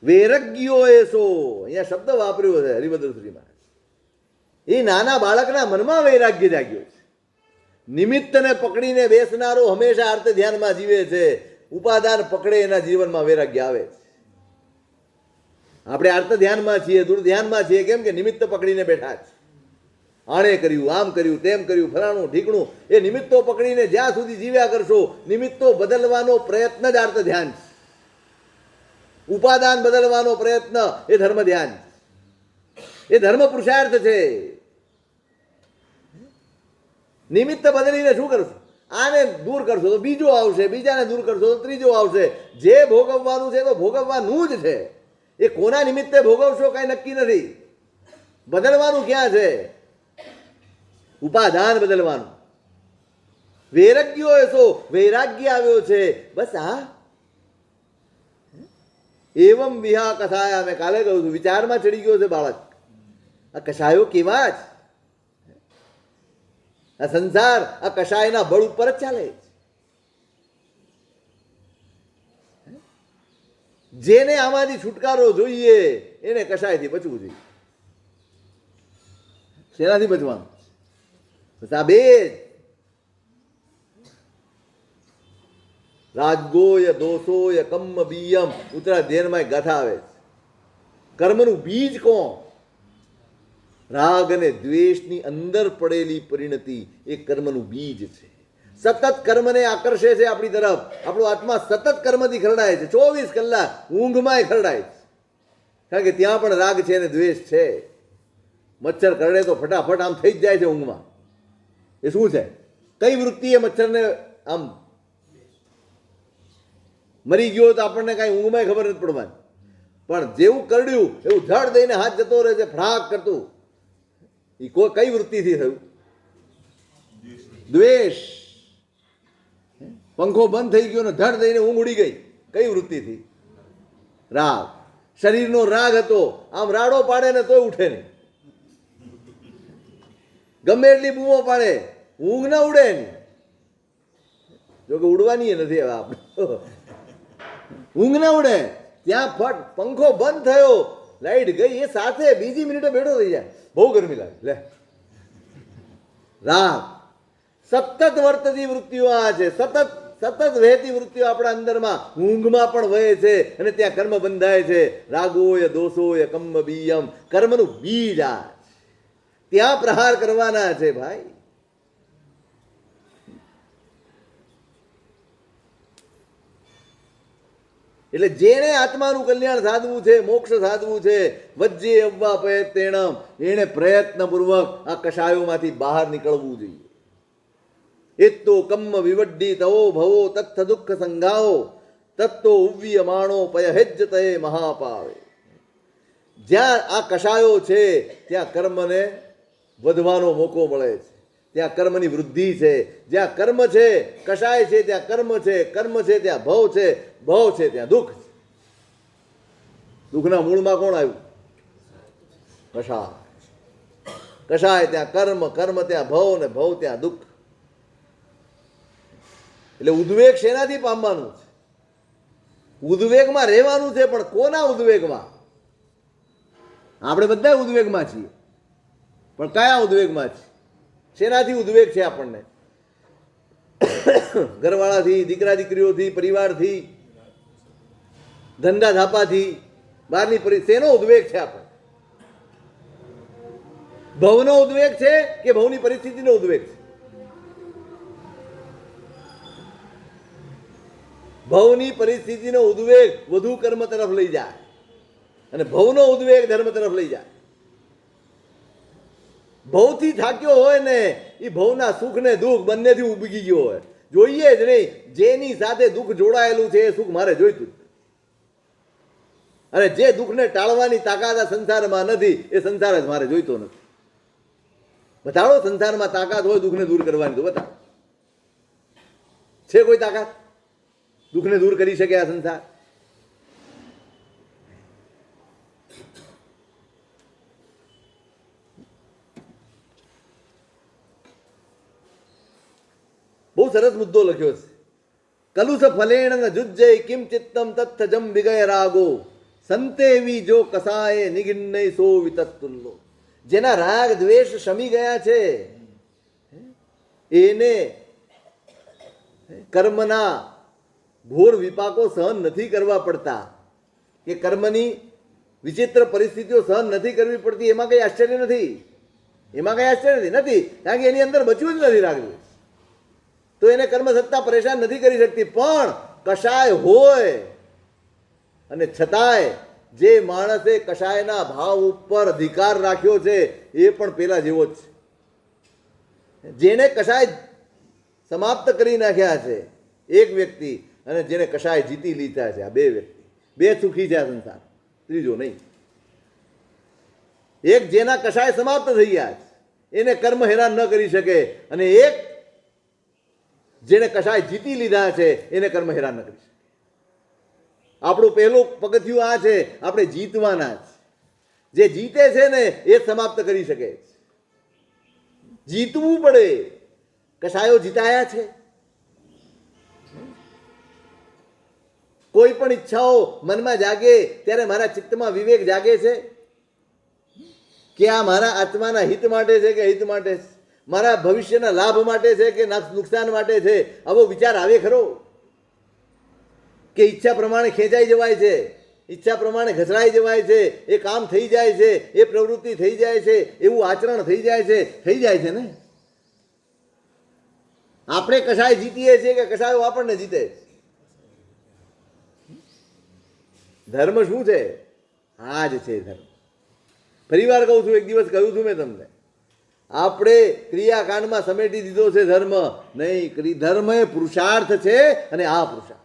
S1: વૈરાગ્યો એસો, અહીંયા શબ્દ વાપર્યો છે હરિભદ્ર મહારાજ. એ નાના બાળકના મનમાં વૈરાગ્ય જાગ્યો છે. નિમિત્તને પકડીને બેસનારો હંમેશા અર્થ ધ્યાનમાં જીવે છે. ઉપાદાન પકડે એના જીવનમાં વૈરાગ્ય આવે છે. આપણે આર્ત ધ્યાનમાં છીએ, દૂર ધ્યાનમાં છીએ. કેમ કે નિમિત્ત પકડીને બેઠા છે. આણે કર્યું, આમ કર્યું, તેમ કર્યું, ફલાણું ઢીકણું. એ નિમિત્તો પકડીને જ્યાં સુધી જીવ્યા કરશો, નિમિત્તો બદલવાનો પ્રયત્ન જ આર્ત ધ્યાન છે. ઉપાદાન બદલવાનો પ્રયત્ન એ ધર્મ ધ્યાન છે, એ ધર્મ પુરુષાર્થ છે. નિમિત્ત બદલીને શું કરશો? આને દૂર કરશો તો બીજો આવશે, બીજાને દૂર કરશો તો ત્રીજો આવશે. જે ભોગવવાનું છે તો ભોગવવાનું જ છે. એ કોના નિમિત્તે ભોગવશો કાંઈ નક્કી નથી. બદલવાનું ક્યાં છે? ઉપાદાન બદલવાનું. વૈરાગ્યો એસો વૈરાગ્ય આવ્યો છે. બસ આ એવમ વિહા કથાયા. મેં કાલે કહ્યું છું, વિચારમાં ચડી ગયો છે બાળક. આ કષાયો કેવા જ? આ સંસાર આ કષાયના બળ ઉપર જ ચાલે. જેને આમાંથી છુટકારો જોઈએ એને કષાયથી બચવું જોઈએ. શેનાથી બચવાનું? બસ આ બે જ. રાજગોય દોષોય કમ્મ બીયમ. ઉત્તરાધ્યાયમાં ગાથા આવે છે. કર્મનું બીજ કોણ? રાગ અને દ્વેષની અંદર પડેલી પરિણતિ એ કર્મનું બીજ છે. સતત કર્મને આકર્ષે છે આપણી તરફ. આપણો આત્મા સતત કર્મથી ખરડાય છે. 24 કલાક ઊંઘમાંય ખરડાય છે. કારણ કે ત્યાં પણ રાગ છે અને દ્વેષ છે. મચ્છર કરડે તો ફટાફટ આમ થઈ જ જાય છે ઊંઘમાં. એ શું છે? કઈ વૃત્તિ એ મચ્છરને આમ મરી ગયો તો આપણને કાંઈ ઊંઘમાં ખબર નથી પડવાની. પણ જેવું કરડ્યું એવું ધડ દઈને હાથ જતો રહે છે, ફ્રાક કરતું. એ કઈ વૃત્તિથી થયું? દ્વેષ. પંખો બંધ થઈ ગયો ને ધડ દઈને ઊંઘ ઉડી ગઈ. કઈ વૃત્તિથી? રાગ. શરીરનો રાગ હતો. આમ રાડો પાડે ને તોય ઉઠે નહીં. ગમે એટલી બૂમો પાડે, ઊંઘ ના ઉડે નહીં. જોકે ઉડવાની નથી હવે આપણે. ઊંઘ ના ઉડે. ત્યાં ફટ પંખો બંધ થયો, લાઈટ ગઈ, એ સાથે બીજી મિનિટે બેઠો થઈ જાય. બહુ ગરમી લાગે. લે, રાગ. સતત વર્તતી વૃત્તિઓ આ છે. સતત વહેતી વૃત્તિઓ આપણા અંદરમાં ઊંઘમાં પણ વહે છે અને ત્યાં કર્મ બંધાય છે. રાગોય દોષોય કમ્મ બીયમ. કર્મનું બીજ આ. ત્યાં પ્રહાર કરવાના છે ભાઈ. એટલે જેને આત્માનું કલ્યાણ સાધવું છે, મોક્ષ સાધવું છે, વજ્જે અવ્વા પ્રયત્નેણમ, એને પ્રયત્નપૂર્વક આ કષાયોમાંથી બહાર નીકળવું જોઈએ. એત્તો કમ્મ વિવડ્ડી તવો ભવો તત્થ દુઃખ સંઘાઓ તત્તો ઉવ્યમાણો પયહેજ્જતએ મહાપાવે. જ્યાં આ કષાયો છે ત્યાં કર્મને વધવાનો મોકો મળે છે. ત્યાં કર્મની વૃદ્ધિ છે. જ્યાં કર્મ છે, કષાય છે, ત્યાં કર્મ છે. કર્મ છે ત્યાં ભવ છે. ભવ છે ત્યાં દુઃખ છે. દુઃખના મૂળમાં કોણ આવ્યું? કષાય. કષાય ત્યાં કર્મ, કર્મ ત્યાં ભવ ને ભવ ત્યાં દુઃખ. એટલે ઉદ્વેગ શેનાથી પામવાનું છે? ઉદ્વેગમાં રહેવાનું છે. પણ કોના ઉદ્વેગમાં? આપણે બધા ઉદ્વેગમાં છીએ. પણ કયા ઉદ્વેગમાં છીએ? શેનાથી ઉદ્વેગ છે આપણને? ઘરવાળાથી, દીકરા દીકરીઓથી, પરિવારથી, ધંધા ધાપાથી, બહારની શેનો ઉદ્વેગ છે આપણે? ભવનો ઉદ્વેગ છે કે ભવની પરિસ્થિતિનો ઉદ્વેગ છે? ભવની પરિસ્થિતિનો ઉદ્વેગ વધુ કર્મ તરફ લઈ જાય અને ભવનો ઉદ્વેગ ધર્મ તરફ લઈ જાય. ભવથી થાક્યો હોય ને એ ભવના સુખ ને દુઃખ બંનેથી ઉબગી ગયો હોય. જોઈએ જ નહીં. જેની સાથે દુઃખ જોડાયેલું છે એ સુખ મારે જોઈતું. અને જે દુઃખને ટાળવાની તાકાત આ સંસારમાં નથી એ સંસાર જ મારે જોઈતો નથી. બતાડો સંસારમાં તાકાત હોય દુઃખને દૂર કરવાની તો બતાવો. છે કોઈ તાકાત દુઃખને દૂર કરી શકે આ સંસાર? બહુ સરસ મુદ્દો લખ્યો છે. કલુષ ફલેણ જુજ્જય કિમ ચિત્તમ તત્થ જમ વિગય રાગો સંતેવી જો કસાય નિગિન્નય સો વિતત્તુલ્લો. જેના રાગ દ્વેષ શમી ગયા છે એને કર્મના ઘોર વિપાકો સહન નથી કરવા પડતા. કે કર્મની વિચિત્ર પરિસ્થિતિઓ સહન નથી કરવી પડતી, એમાં કંઈ આશ્ચર્ય નથી. એમાં કંઈ આશ્ચર્ય નથી, કારણ કે એની અંદર બચવું જ નથી રાખવું, તો એને કર્મ સત્તા પરેશાન નથી કરી શકતી. પણ કશાય હોય અને છતાંય જે માણસે કશાયના ભાવ ઉપર અધિકાર રાખ્યો છે એ પણ પેલા જેવો જ છે. જેને કશાય સમાપ્ત કરી નાખ્યા છે એક વ્યક્તિ, અને જેને કશાય જીતી લીધા છે, આ બે વ્યક્તિ, બે સુખી છે આ સંસાર, ત્રીજો નહીં. એક જેના કશાય સમાપ્ત થઈ ગયા છે, એને કર્મ હેરાન ન કરી શકે, અને એક જેને કશાય જીતી લીધા છે એને કર્મ હેરાન ન કરી શકે. આપણું પહેલું પગથિયું આ છે, આપણે જીતવાના છે. જે જીતે છે ને એ સમાપ્ત કરી શકે. જીતવું પડે. કશાયો જીતાયા છે. કોઈ પણ ઈચ્છાઓ મનમાં જાગે ત્યારે મારા ચિત્તમાં વિવેક જાગે છે કે આ મારા આત્માના હિત માટે છે કે હિત માટે છે, મારા ભવિષ્યના લાભ માટે છે કે નુકસાન માટે છે. આવો વિચાર આવે ખરો? કે ઈચ્છા પ્રમાણે ખેંચાઈ જવાય છે, ઈચ્છા પ્રમાણે ઘસડાઈ જવાય છે, એ કામ થઈ જાય છે, એ પ્રવૃત્તિ થઈ જાય છે, એવું આચરણ થઈ જાય છે? થઈ જાય છે ને. આપણે કશાય જીતીએ છીએ કે કશાયો આપણને જીતે? ધર્મ શું છે? આ જ છે ધર્મ. ફરી વાર કહું છું, એક દિવસ કહ્યું છું મેં તમને, આપણે ક્રિયાકાંડમાં સમેટી દીધો છે ધર્મ નહીં. ધર્મ એ પુરુષાર્થ છે, અને આ પુરુષાર્થ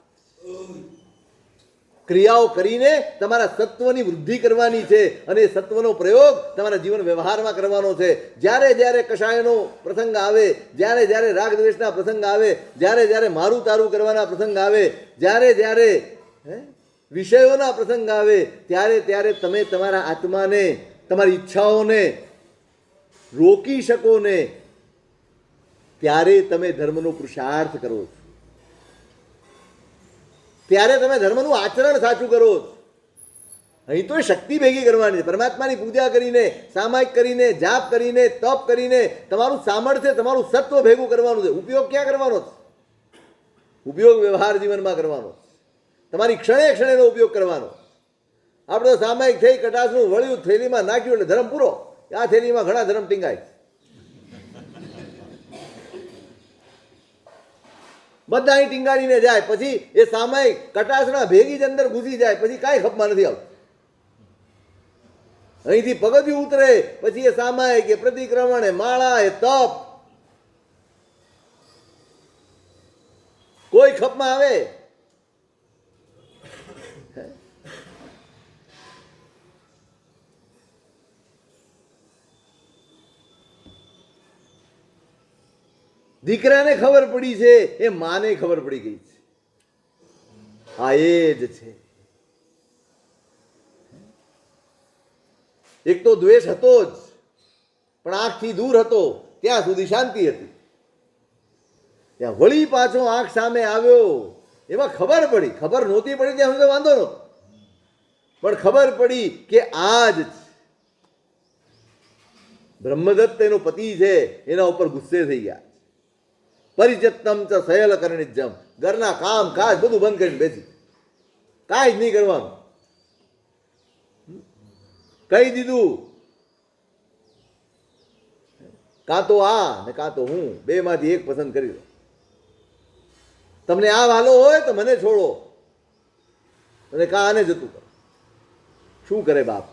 S1: ક્રિયાઓ કરીને તમારા સત્વની વૃદ્ધિ કરવાની છે, અને એ સત્વનો પ્રયોગ તમારા જીવન વ્યવહારમાં કરવાનો છે. જ્યારે જ્યારે કશાયનો પ્રસંગ આવે, જ્યારે જ્યારે રાગ દ્વેષના પ્રસંગ આવે, જ્યારે જ્યારે મારું તારું કરવાના પ્રસંગ આવે, જ્યારે જ્યારે વિષયોના પ્રસંગ આવે, ત્યારે ત્યારે તમે તમારા આત્માને, તમારી ઈચ્છાઓને રોકી શકો ને, ત્યારે તમે ધર્મનો પુરુષાર્થ કરો છો, ત્યારે તમે ધર્મનું આચરણ સાચું કરો છો. અહીં તો શક્તિ ભેગી કરવાની છે. પરમાત્માની પૂજા કરીને, સામાયિક કરીને, જાપ કરીને, તપ કરીને તમારું સામર્થ્ય, તમારું સત્વ ભેગું કરવાનું છે. ઉપયોગ ક્યાં કરવાનો છે? ઉપયોગ વ્યવહાર જીવનમાં કરવાનો, તમારી ક્ષણે ક્ષણેનો ઉપયોગ કરવાનો. આપણે તો સામાયિક થઈ, કટાશનું વળ્યું, થેલીમાં નાખ્યું એટલે ધર્મ પૂરો. આ થેલીમાં ઘણા ધર્મ ટીંગાય, બધા અહીં ટીંગાડીને જાય, પછી એ સામાયિક કટાશના ભેગી જ અંદર ઘૂસી જાય, પછી કાંઈ ખપમાં નથી આવતું. અહીંથી પગથિયું ઉતરે પછી એ સામાયિક, એ પ્રતિક્રમણ, એ માળા, એ તપ, કોઈ ખપમાં આવે? દીકરાને ખબર પડી છે, એ માને ખબર પડી ગઈ છે. આ એ જ છે. એક તો દ્વેષ હતો જ, પણ આંખથી દૂર હતો ત્યાં સુધી શાંતિ હતી. ત્યાં વળી પાછો આંખ સામે આવ્યો, એમાં ખબર પડી. ખબર નહોતી પડી ત્યાં સુધી વાંધો નહોતો, પણ ખબર પડી કે આ જ બ્રહ્મદત્ત એનો પતિ છે, એના ઉપર ગુસ્સે થઈ ગયા. પરિચત્તમ ચ સયલ કરણિજ્જમ, ઘરના કામ કાજ બધું બંધ કરીને બેસી, કાંઈ જ નહીં કરવાનું. કહી દીધું, કાં તો આ ને કાં તો હું, બે માંથી એક પસંદ કરી લો. તમને આ વાલો હોય તો મને છોડો, અને કાં આને જતું કરો. શું કરે બાપ?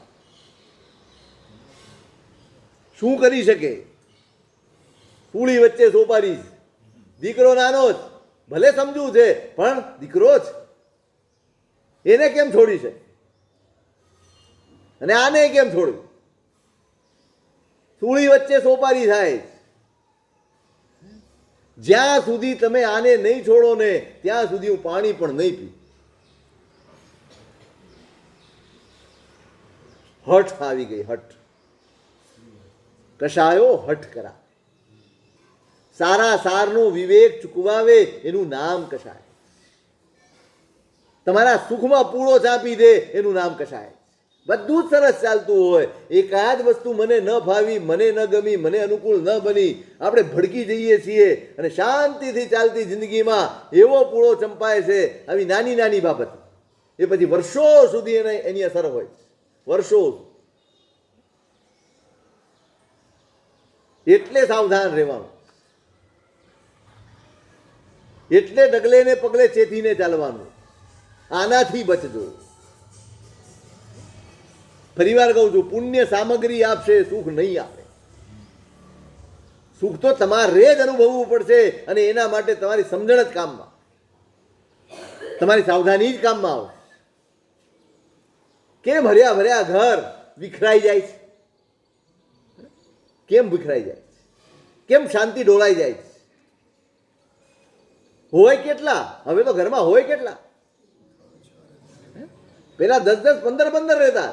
S1: શું કરી શકે? પૂળી વચ્ચે સોપારી. દીકરો નાનો જ, ભલે સમજવું છે, પણ દીકરો જ, એને કેમ છોડી છે? અને આને કેમ છોડ્યું? સુળી વચ્ચે સોપારી થાય. જ્યાં સુધી તમે આને નહીં છોડો ને, ત્યાં સુધી હું પાણી પણ નહીં પી. હઠ આવી ગઈ, હઠ. કશાયો હઠ કરા. સારા સારનો વિવેક ચૂકવાવે એનું નામ કશાય. તમારા સુખમાં પૂળો ચાપી દે એનું નામ કશાય. બધું જ સરસ ચાલતું હોય, એકાદ વસ્તુ મને ન ભાવી, મને ન ગમી, મને અનુકૂળ ન બની, આપણે ભડકી જઈએ છીએ, અને શાંતિથી ચાલતી જિંદગીમાં એવો પૂળો ચંપાય છે, આવી નાની નાની બાબત, એ પછી વર્ષો સુધી એની અસર હોય. વર્ષો. એટલે સાવધાન રહેવાનું, એટલે ડગલે ને પગલે ચેતીને ચાલવાનું. આનાથી બચજો. ફરીવાર કહું છું, પુણ્ય સામગ્રી આપશે, સુખ નહીં આપે. સુખ તો તમારે જ અનુભવવું પડશે, અને એના માટે તમારી સમજણ જ કામમાં, તમારી સાવધાની જ કામમાં આવે. કેમ હર્યા ભર્યા ઘર વિખરાઈ જાય છે? કેમ વિખરાઈ જાય છે? કેમ શાંતિ ડોળાઈ જાય છે? હોય કેટલા? હવે તો ઘરમાં હોય કેટલા? પેલા 10-10, 15-15 રહેતા.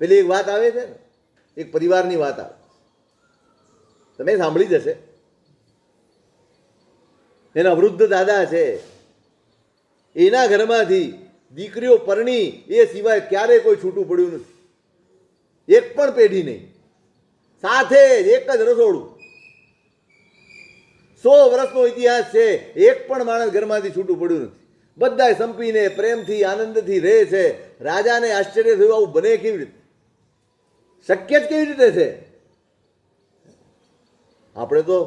S1: પેલી એક વાત આવે છે ને, એક પરિવારની વાત આવે, તમે સાંભળી જશે. એના વૃદ્ધ દાદા છે, એના ઘરમાંથી દીકરીઓ પરણી એ સિવાય ક્યારેય કોઈ છૂટું પડ્યું નથી. એક પણ પેઢી નહીં, સાથે જ એક જ રસોડું. 100 વર્ષનો ઇતિહાસ છે, એક પણ માણસ ઘરમાંથી છૂટું પડ્યું નથી. બધા સંપીને પ્રેમથી આનંદથી રહે છે. રાજાને આશ્ચર્ય થયું, આવું બને કેવી રીતે? શક્ય જ કેવી રીતે છે? આપણે તો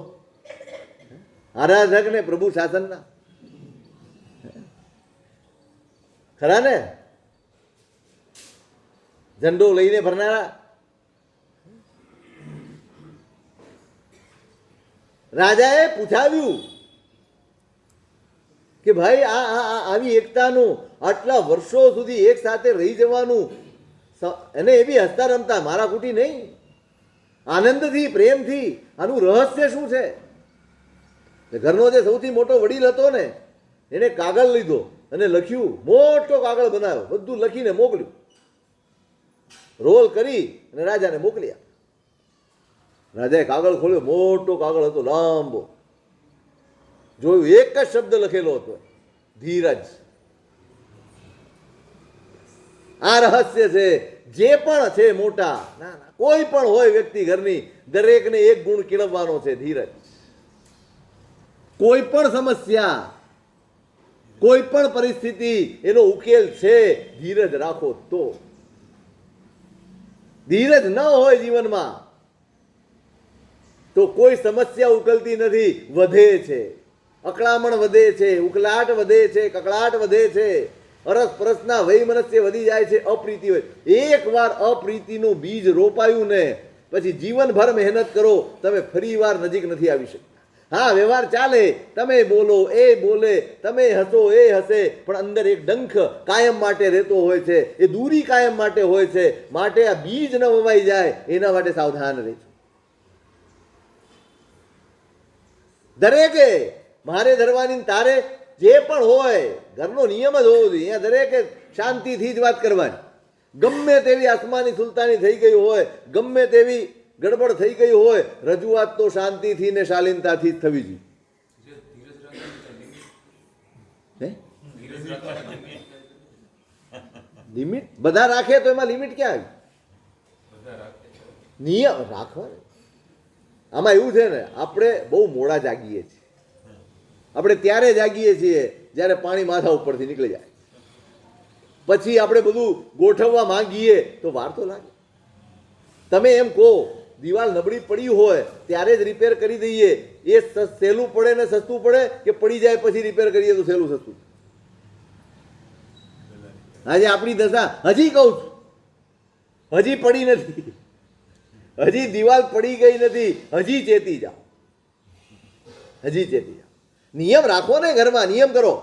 S1: આરાધક ને પ્રભુ શાસનના ખરા ને, ઝંડો લઈને ફરનારા. રાજાએ પૂછાવ્યું કે ભાઈ આવી એકતાનું, આટલા વર્ષો સુધી એક સાથે રહી જવાનું, એને એવી હસતા રમતા મારા કુટી નહીં, આનંદથી પ્રેમથી, આનું રહસ્ય શું છે? ઘરનો જે સૌથી મોટો વડીલ હતો ને, એને કાગળ લીધો અને લખ્યું, મોટો કાગળ બનાવ્યો, બધું લખીને મોકલ્યું, રોલ કરી અને રાજાને મોકલ્યા. રાજાએ કાગળ ખોલ્યો, મોટો કાગળ હતો, લાંબો. જોયું, એક જ શબ્દ લખેલો હતો, ધીરજ. આ રહસ્ય છે. જે પણ છે મોટા નાના, કોઈ પણ હોય વ્યક્તિ ઘરની, દરેકને એક ગુણ કેળવવાનો છે, ધીરજ. કોઈ પણ સમસ્યા, કોઈ પણ પરિસ્થિતિ, એનો ઉકેલ છે, ધીરજ રાખો તો. ધીરજ ન હોય જીવનમાં તો કોઈ સમસ્યા ઉકેલતી નથી, વધે છે. અકળામણ વધે છે, ઉકલાટ વધે છે, કકળાટ વધે છે, અરસ પરસના વૈમનસ્ય વધી જાય છે, અપ્રીતિ હોય. એકવાર અપ્રીતિનું બીજ રોપાયું ને, પછી જીવનભર મહેનત કરો, તમે ફરી વાર નજીક નથી આવી શકતા. હા, વ્યવહાર ચાલે, તમે બોલો એ બોલે, તમે હસો એ હસે, પણ અંદર એક ડંખ કાયમ માટે રહેતો હોય છે, એ દૂરી કાયમ માટે હોય છે. માટે આ બીજ ન વવાઈ જાય એના માટે સાવધાન રહેજો. દરેકે મારે ધરવાની, તારે જે પણ હોય, ઘરનો નિયમ જ હોવો જોઈએ. અહીંયા દરેકે શાંતિથી જ વાત કરવાની. ગમે તેવી આસમાની સુલતાની થઈ ગઈ હોય, ગમે તેવી ગડબડ થઈ ગઈ હોય, રજૂઆત તો શાંતિથી ને શાલીનતાથી જ થવી જોઈએ. લિમિટ બધા રાખે તો એમાં લિમિટ ક્યાં આવી? નિયમ રાખવા. આમાં એવું છે ને, આપણે બહુ મોડા જાગીએ છીએ. આપણે ત્યારે જાગીએ છીએ જ્યારે પાણી માથા ઉપરથી નીકળી જાય. પછી આપણે બધું ગોઠવવા માંગીએ તો વાર તો લાગે. તમે એમ કહો, દિવાલ નબળી પડી હોય ત્યારે જ રિપેર કરી દઈએ, એ સહેલું પડે ને સસ્તું પડે, કે પડી જાય પછી રિપેર કરીએ તો સહેલું સસ્તું? આજે આપણી દશા, હજી કહું છું, હજી પડી નથી, હજી દિવાલ પડી ગઈ નથી, હજી ચેતી જાઓ, હજી ચેતી જાઓ. નિયમ રાખો ને ઘરમાં, નિયમ કરો.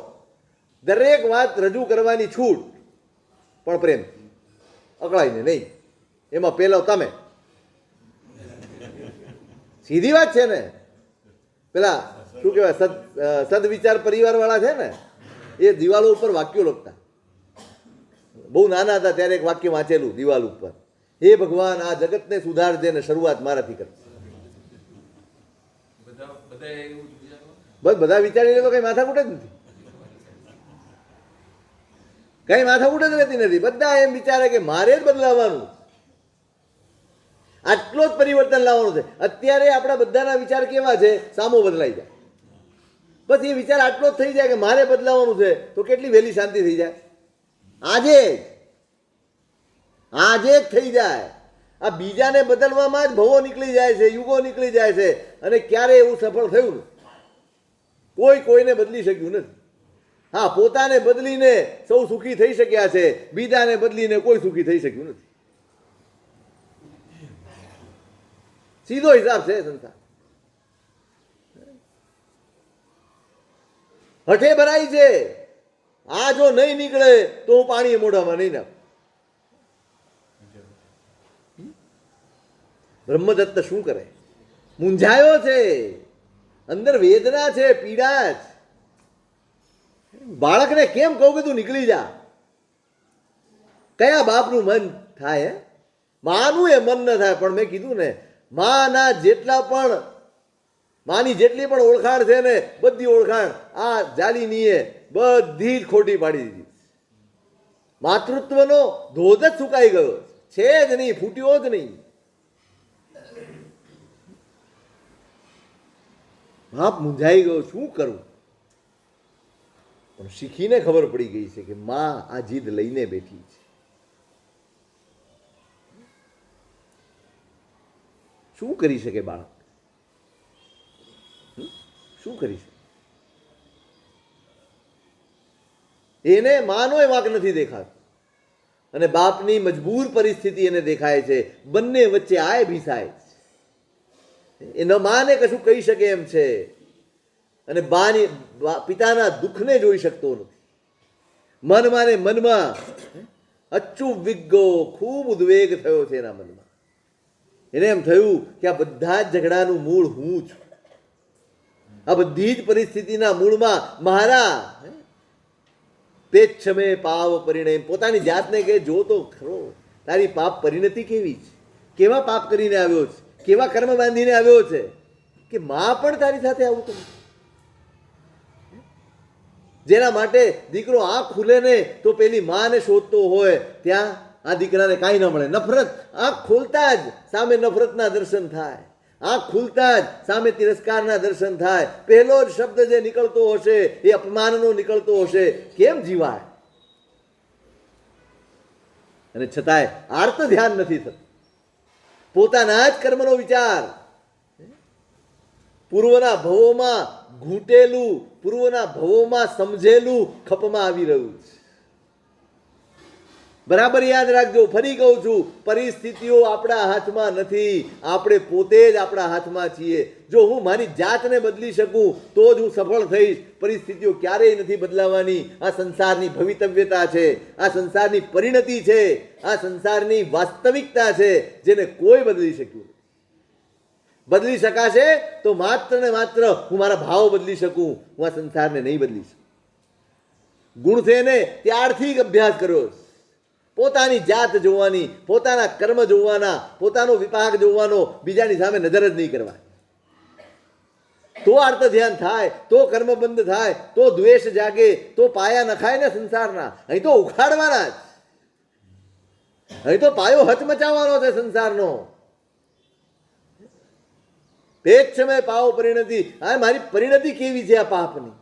S1: દરેક વાત રજૂ કરવાની છૂટ, પણ પ્રેમ, અકળાઈને નહીં. એમાં પેલો તમે. સીધી વાત છે ને. પેલા શું કહેવાય, સદવિચાર પરિવાર વાળા છે ને, એ દિવાલો ઉપર વાક્યો લખતા. બહુ નાના હતા ત્યારે એક વાક્ય વાંચેલું દિવાલ ઉપર, હે ભગવાન, આ જગતને સુધારજે ને શરૂઆત મારાથી કર. બસ બધા વિચારી લે તો કઈ માથાકૂટ જ નથી, કઈ માથાકૂટ જ રહેતી નથી. બધા એમ વિચારે કે મારે જ બદલાવાનું, આટલો જ પરિવર્તન લાવવાનું છે. અત્યારે આપણા બધાના વિચાર કેવા છે? સામો બદલાઈ જાય. બસ એ વિચાર આટલો જ થઈ જાય કે મારે બદલાવાનું છે, તો કેટલી વહેલી શાંતિ થઈ જાય. આજે જ થઈ જાય. આ બીજાને બદલવામાં જ ભવો નીકળી જાય છે, યુગો નીકળી જાય છે, અને ક્યારે એવું સફળ થયું ને કોઈ કોઈને બદલી શક્યું નથી. હા, પોતાને બદલીને સૌ સુખી થઈ શક્યા છે, બીજાને બદલીને કોઈ સુખી થઈ શક્યું નથી. સીધો હિસાબ છે સંસાર. હઠે ભરાય છે, આ જો નહીં નીકળે તો હું પાણી મોઢામાં નહીં નાખું. બ્રહ્મદત્ત શું કરે? મૂંઝાયો છે, અંદર વેદના છે, પીડા છે. બાળકને કેમ કહું કે તું નીકળી જા? કયા બાપનું મન થાય? માનું એ મન ન થાય. પણ મેં કીધું ને, માના જેટલા પણ માની જેટલી પણ ઓળખાણ છે ને, બધી ઓળખાણ આ જાલીનીએ બધી જ ખોટી પાડી દીધી. માતૃત્વનો ધોધ જ સુકાઈ ગયો છે જ નહીં, ફૂટ્યો જ નહીં. બાપ મૂંઝાઈ ગયો, શું કરું? પણ શીખીને ખબર પડી ગઈ છે કે માં આ જીદ લઈને બેઠી છે. શું કરી શકે બાળક? શું કરી શકે? એને માનો વાંક નથી દેખાતો, અને બાપની મજબૂર પરિસ્થિતિ એને દેખાય છે. બંને વચ્ચે આય ભીસાય છે. એ ન માને કશું કહી શકે એમ છે, અને પિતાના દુઃખને જોઈ શકતો નથી. મનમાં ને મનમાં અચ્ચું વિગ્ગો, ખૂબ ઉદ્વેગ થયો છે એના મનમાં. એને એમ થયું કે આ બધા જ ઝઘડાનું મૂળ હું છું. આ બધી જ પરિસ્થિતિના મૂળમાં મારા પેચ્છમે પાવ પરિણય. પોતાની જાતને કે જો તો ખરો, તારી પાપ પરિણતિ કેવી છે? કેવા પાપ કરીને આવ્યો છે? કેવા કર્મ બાંધીને આવ્યો છે કે માં પણ તારી સાથે આવું કરે? જેના માટે દીકરો આંખ ખુલે ને તો પેલી માને શોધતો હોય, ત્યાં આ દીકરાને કાંઈ ન મળે. નફરત, આંખ ખોલતા જ સામે નફરતના દર્શન થાય. આંખ ખુલતા જ સામે તિરસ્કારના દર્શન થાય. પહેલો જ શબ્દ જે નીકળતો હશે એ અપમાનનો નીકળતો હશે. કેમ જીવાય? અને છતાંય આર્ત ધ્યાન નથી થતું. પોતાના જ કર્મનો વિચાર, પૂર્વના ભવોમાં ઘૂંટેલું, પૂર્વના ભવોમાં સમજેલું ખપમાં આવી રહ્યું છે. બરાબર યાદ રાખજો, ફરી કહું છું, પરિસ્થિતિઓ આપણા હાથમાં નથી. આપણે પોતે જ આપણા હાથમાં છીએ. જો હું મારી જાતને બદલી શકું તો જ હું સફળ થઈશ. પરિસ્થિતિઓ ક્યારેય નથી બદલાવાની. આ સંસારની ભવિતવ્યતા છે, આ સંસારની પરિણતિ છે, આ સંસારની વાસ્તવિકતા છે, જેને કોઈ બદલી શક્યું નથી. બદલી શકાશે તો માત્ર ને માત્ર હું મારા ભાવ બદલી શકું. હું આ સંસારને નહીં બદલી શકું. ગુણ છે ને ત્યારથી જ અભ્યાસ કર્યો. પોતાની જાત જોવાની, પોતાના કર્મ જોવાના, પોતાનો વિપાક જોવાનો, બીજાની સામે નજર જ નહીં કરવાની. તો આર્ત ધ્યાન થાય, તો કર્મ બંધ થાય, તો દ્વેષ જાગે, તો પાયા નખાય ને સંસારના. અહીં તો ઉખાડવાના જ. અહીં તો પાયો હચમચાવવાનો છે સંસારનો. પેચ્છમે પાવ પરિણતિ. આ મારી પરિણતિ કેવી છે? આ પાપની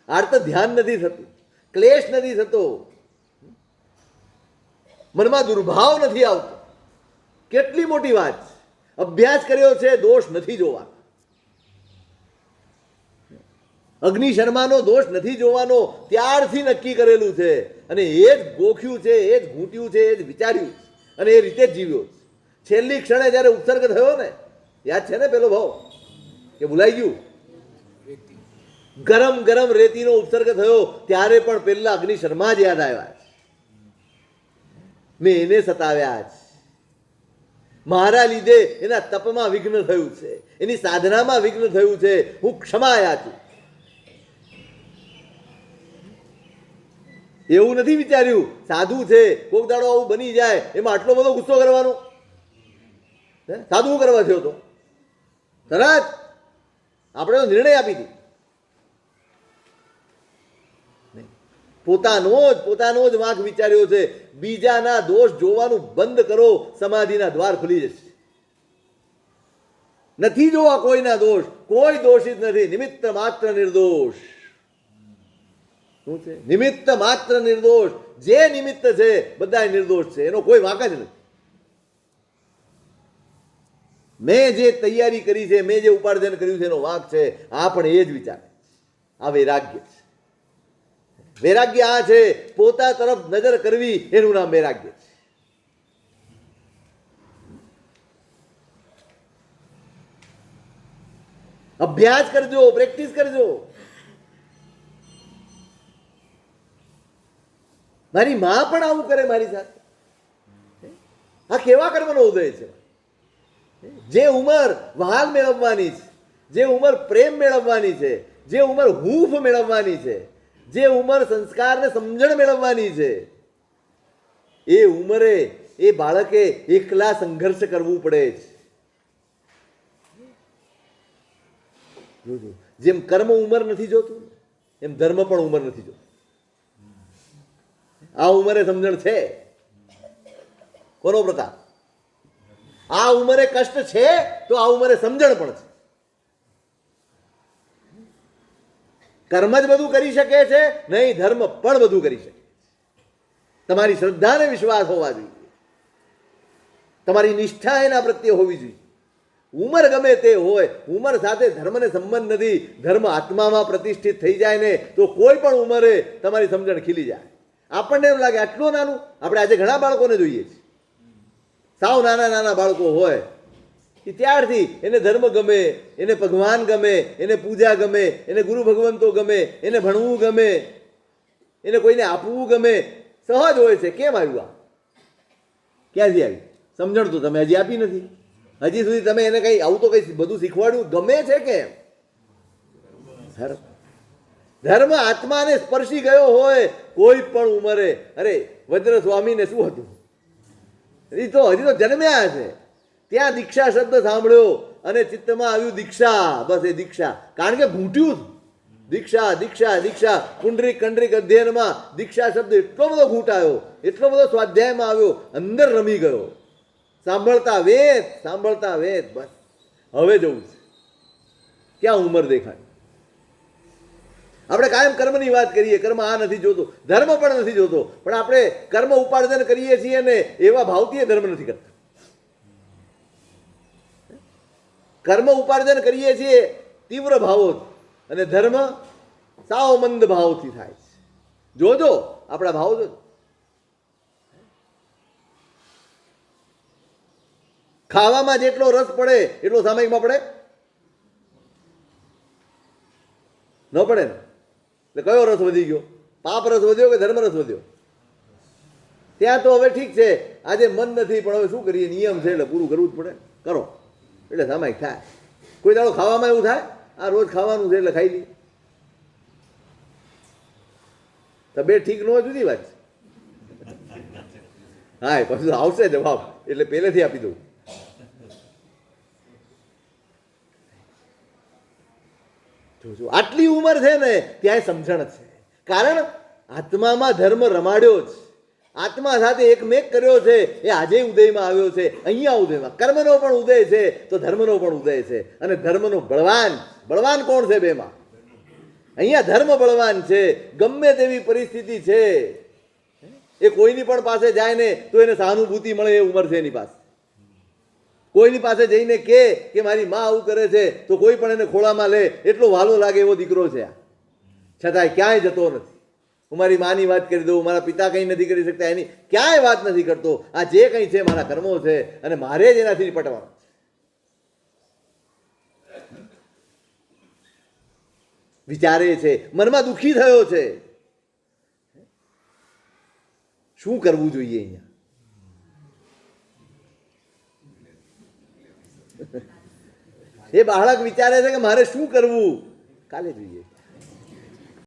S1: આર્ત ધ્યાન નથી થતું, ક્લેશ નથી થતો, મનમાં દુર્ભાવ નથી આવતો. કેટલી મોટી વાત છે! અભ્યાસ કર્યો છે, દોષ નથી જોવાનો. અગ્નિ શર્માનો દોષ નથી જોવાનો, ત્યારથી નક્કી કરેલું છે. અને એ જ ગોખ્યું છે, એ જ ઘૂંટ્યું છે, એ જ વિચાર્યું છે, અને એ રીતે જ જીવ્યો. છેલ્લી ક્ષણે જયારે ઉત્સર્ગ થયો ને, યાદ છે ને પેલો ભાવ કે ભૂલાઈ ગયું? ગરમ ગરમ રેતીનો ઉત્સર્ગ થયો ત્યારે પણ પેલા અગ્નિ શર્મા જ યાદ આવ્યા. મેં એને સતાવ્યા છે, મારા લીધે એના તપમાં વિઘ્ન થયું છે, એની સાધનામાં વિઘ્ન થયું છે. હું ક્ષમાયા છું. એવું નથી વિચાર્યું સાધુ છે, કોક દાડો આવું બની જાય એમાં આટલો બધો ગુસ્સો કરવાનો? સાધુ કરવા થયો તો તરત આપણે તો નિર્ણય આપી દીધો. પોતાનો જ વાંક વિચાર્યો છે. બીજાના દોષ જોવાનું બંધ કરો, સમાધિના દ્વાર ખુલી જશે. નથી જોવા કોઈના દોષ, કોઈ દોષિત નથી, નિમિત્ત માત્ર નિર્દોષ. શું છે? નિમિત્ત માત્ર નિર્દોષ. જે નિમિત્ત છે બધા નિર્દોષ છે, એનો કોઈ વાંક જ નથી. મેં જે તૈયારી કરી છે, મેં જે ઉપાર્જન કર્યું છે એનો વાંક છે, આ પણ એ જ વિચાર. આ વૈરાગ્ય છે. વૈરાગ્ય આ છે, પોતા તરફ નજર કરવી, એનું નામ વૈરાગ્ય છે. અભ્યાસ કરજો, પ્રેક્ટિસ કરજો. મારી માં પણ આવું કરે મારી સાથે. આ કેવા કર્મનો ઉદય છે? જે ઉંમર વહાલ મેળવવાની છે, જે ઉંમર પ્રેમ મેળવવાની છે, જે ઉંમર હૂંફ મેળવવાની છે, જે ઉંમર સંસ્કારને સમજણ મેળવવાની છે, એ ઉંમરે એ બાળકે એકલા સંઘર્ષ કરવું પડે છે. જેમ કર્મ ઉંમર નથી જોતું, એમ ધર્મ પણ ઉંમર નથી જોતું. આ ઉંમરે સમજણ છે. કોનો પ્રકાર? આ ઉંમરે કષ્ટ છે તો આ ઉંમરે સમજણ પણ છે. કર્મ જ બધું કરી શકે છે નહીં, ધર્મ પણ બધું કરી શકે. તમારી શ્રદ્ધા અને વિશ્વાસ હોવા જોઈએ, તમારી નિષ્ઠા એના પ્રત્યે હોવી જોઈએ. ઉંમર ગમે તે હોય, ઉંમર સાથે ધર્મને સંબંધ નથી. ધર્મ આત્મામાં પ્રતિષ્ઠિત થઈ જાય ને તો કોઈ પણ ઉંમરે તમારી સમજણ ખીલી જાય. આપણને એમ લાગે આટલું નાનું. આપણે આજે ઘણા બાળકોને જોઈએ છીએ, સાવ નાના નાના બાળકો હોય, એ ત્યારથી એને ધર્મ ગમે, એને ભગવાન ગમે, એને પૂજા ગમે, એને ગુરુ ભગવંતો ગમે, એને ભણવું ગમે, એને કોઈને આપવું ગમે. સહજ હોય છે. કેમ આવ્યું આ? ક્યાંથી આવી સમજણ? તો તમે હજી આપી નથી. હજી સુધી તમે એને કંઈ આવું તો કંઈ બધું શીખવાડ્યું ગમે છે કેમ? ધર્મ આત્માને સ્પર્શી ગયો હોય કોઈ પણ ઉંમરે. અરે વજ્ર સ્વામીને શું હતું? હજી તો જન્મ્યા છે ત્યાં દીક્ષા શબ્દ સાંભળ્યો અને ચિત્તમાં આવ્યું દીક્ષા. બસ એ દીક્ષા. કારણ કે ઘૂંટ્યું દીક્ષા દીક્ષા દીક્ષા. પુંડરીક કંડરીક અધ્યયનમાં દીક્ષા શબ્દ એટલો બધો ઘૂંટાયો, એટલો બધો સ્વાધ્યાયમાં આવ્યો, અંદર રમી ગયો. સાંભળતા વેદ, સાંભળતા વેદ. બસ હવે જવું છે. ક્યાં ઉંમર દેખાય? આપણે કાયમ કર્મની વાત કરીએ, કર્મ આ નથી જોતો, ધર્મ પણ નથી જોતો, પણ આપણે કર્મ ઉપાર્જન કરીએ છીએ ને એવા ભાવથી ધર્મ નથી કરતા. કર્મ ઉપાર્જન કરીએ છીએ તીવ્ર ભાવો, અને ધર્મ સાવ મંદ ભાવથી થાય છે. જોજો આપણા ભાવ જોજો. ખાવામાં જેટલો રસ પડે એટલો સામાયિકમાં પડે ન પડે ને? એટલે કયો રસ વધી ગયો? પાપ રસ વધ્યો કે ધર્મ રસ વધ્યો? ત્યાં તો હવે ઠીક છે, આજે મન નથી પણ હવે શું કરીએ, નિયમ છે એટલે પૂરું કરવું જ પડે. કરો એટલે સામાયિક થાય. કોઈ દાડો ખાવામાં એવું થાય આ રોજ ખાવાનું છે એટલે ખાઈ લઈએ? તબિયત ઠીક ન હોય જુદી વાત છે. હા પછી આવશે જવાબ, એટલે પહેલેથી આપી દઉં. આટલી ઉંમર છે ને ત્યાં સમજણ છે. કારણ આત્મામાં ધર્મ રમાડ્યો જ, આત્મા સાથે એકમેક કર્યો છે. એ આજે ઉદયમાં આવ્યો છે. અહીંયા ઉદયમાં કર્મનો પણ ઉદય છે તો ધર્મનો પણ ઉદય છે. અને ધર્મનો બળવાન, બળવાન કોણ છે બેમાં? અહીંયા ધર્મ બળવાન છે. ગમે તેવી પરિસ્થિતિ છે, એ કોઈની પણ પાસે જાય ને તો એને સહાનુભૂતિ મળે એ ઉંમર છે એની પાસે. કોઈની પાસે જઈને કે મારી માં આવું કરે છે તો કોઈ પણ એને ખોળામાં લે એટલો વાલો લાગે એવો દીકરો છે. છતાંય ક્યાંય જતો નથી. હું મારી માની વાત કરી દઉં, મારા પિતા કંઈ નથી કરી શકતા એની ક્યાંય વાત નથી કરતો. આ જે કંઈ છે મારા કર્મો છે અને મારે જ એનાથી નિપટવાનું. વિચારે છે, મનમાં દુઃખી થયો છે. શું કરવું જોઈએ અહીંયા? એ બાળક વિચારે છે કે મારે શું કરવું, કાલે જોઈએ.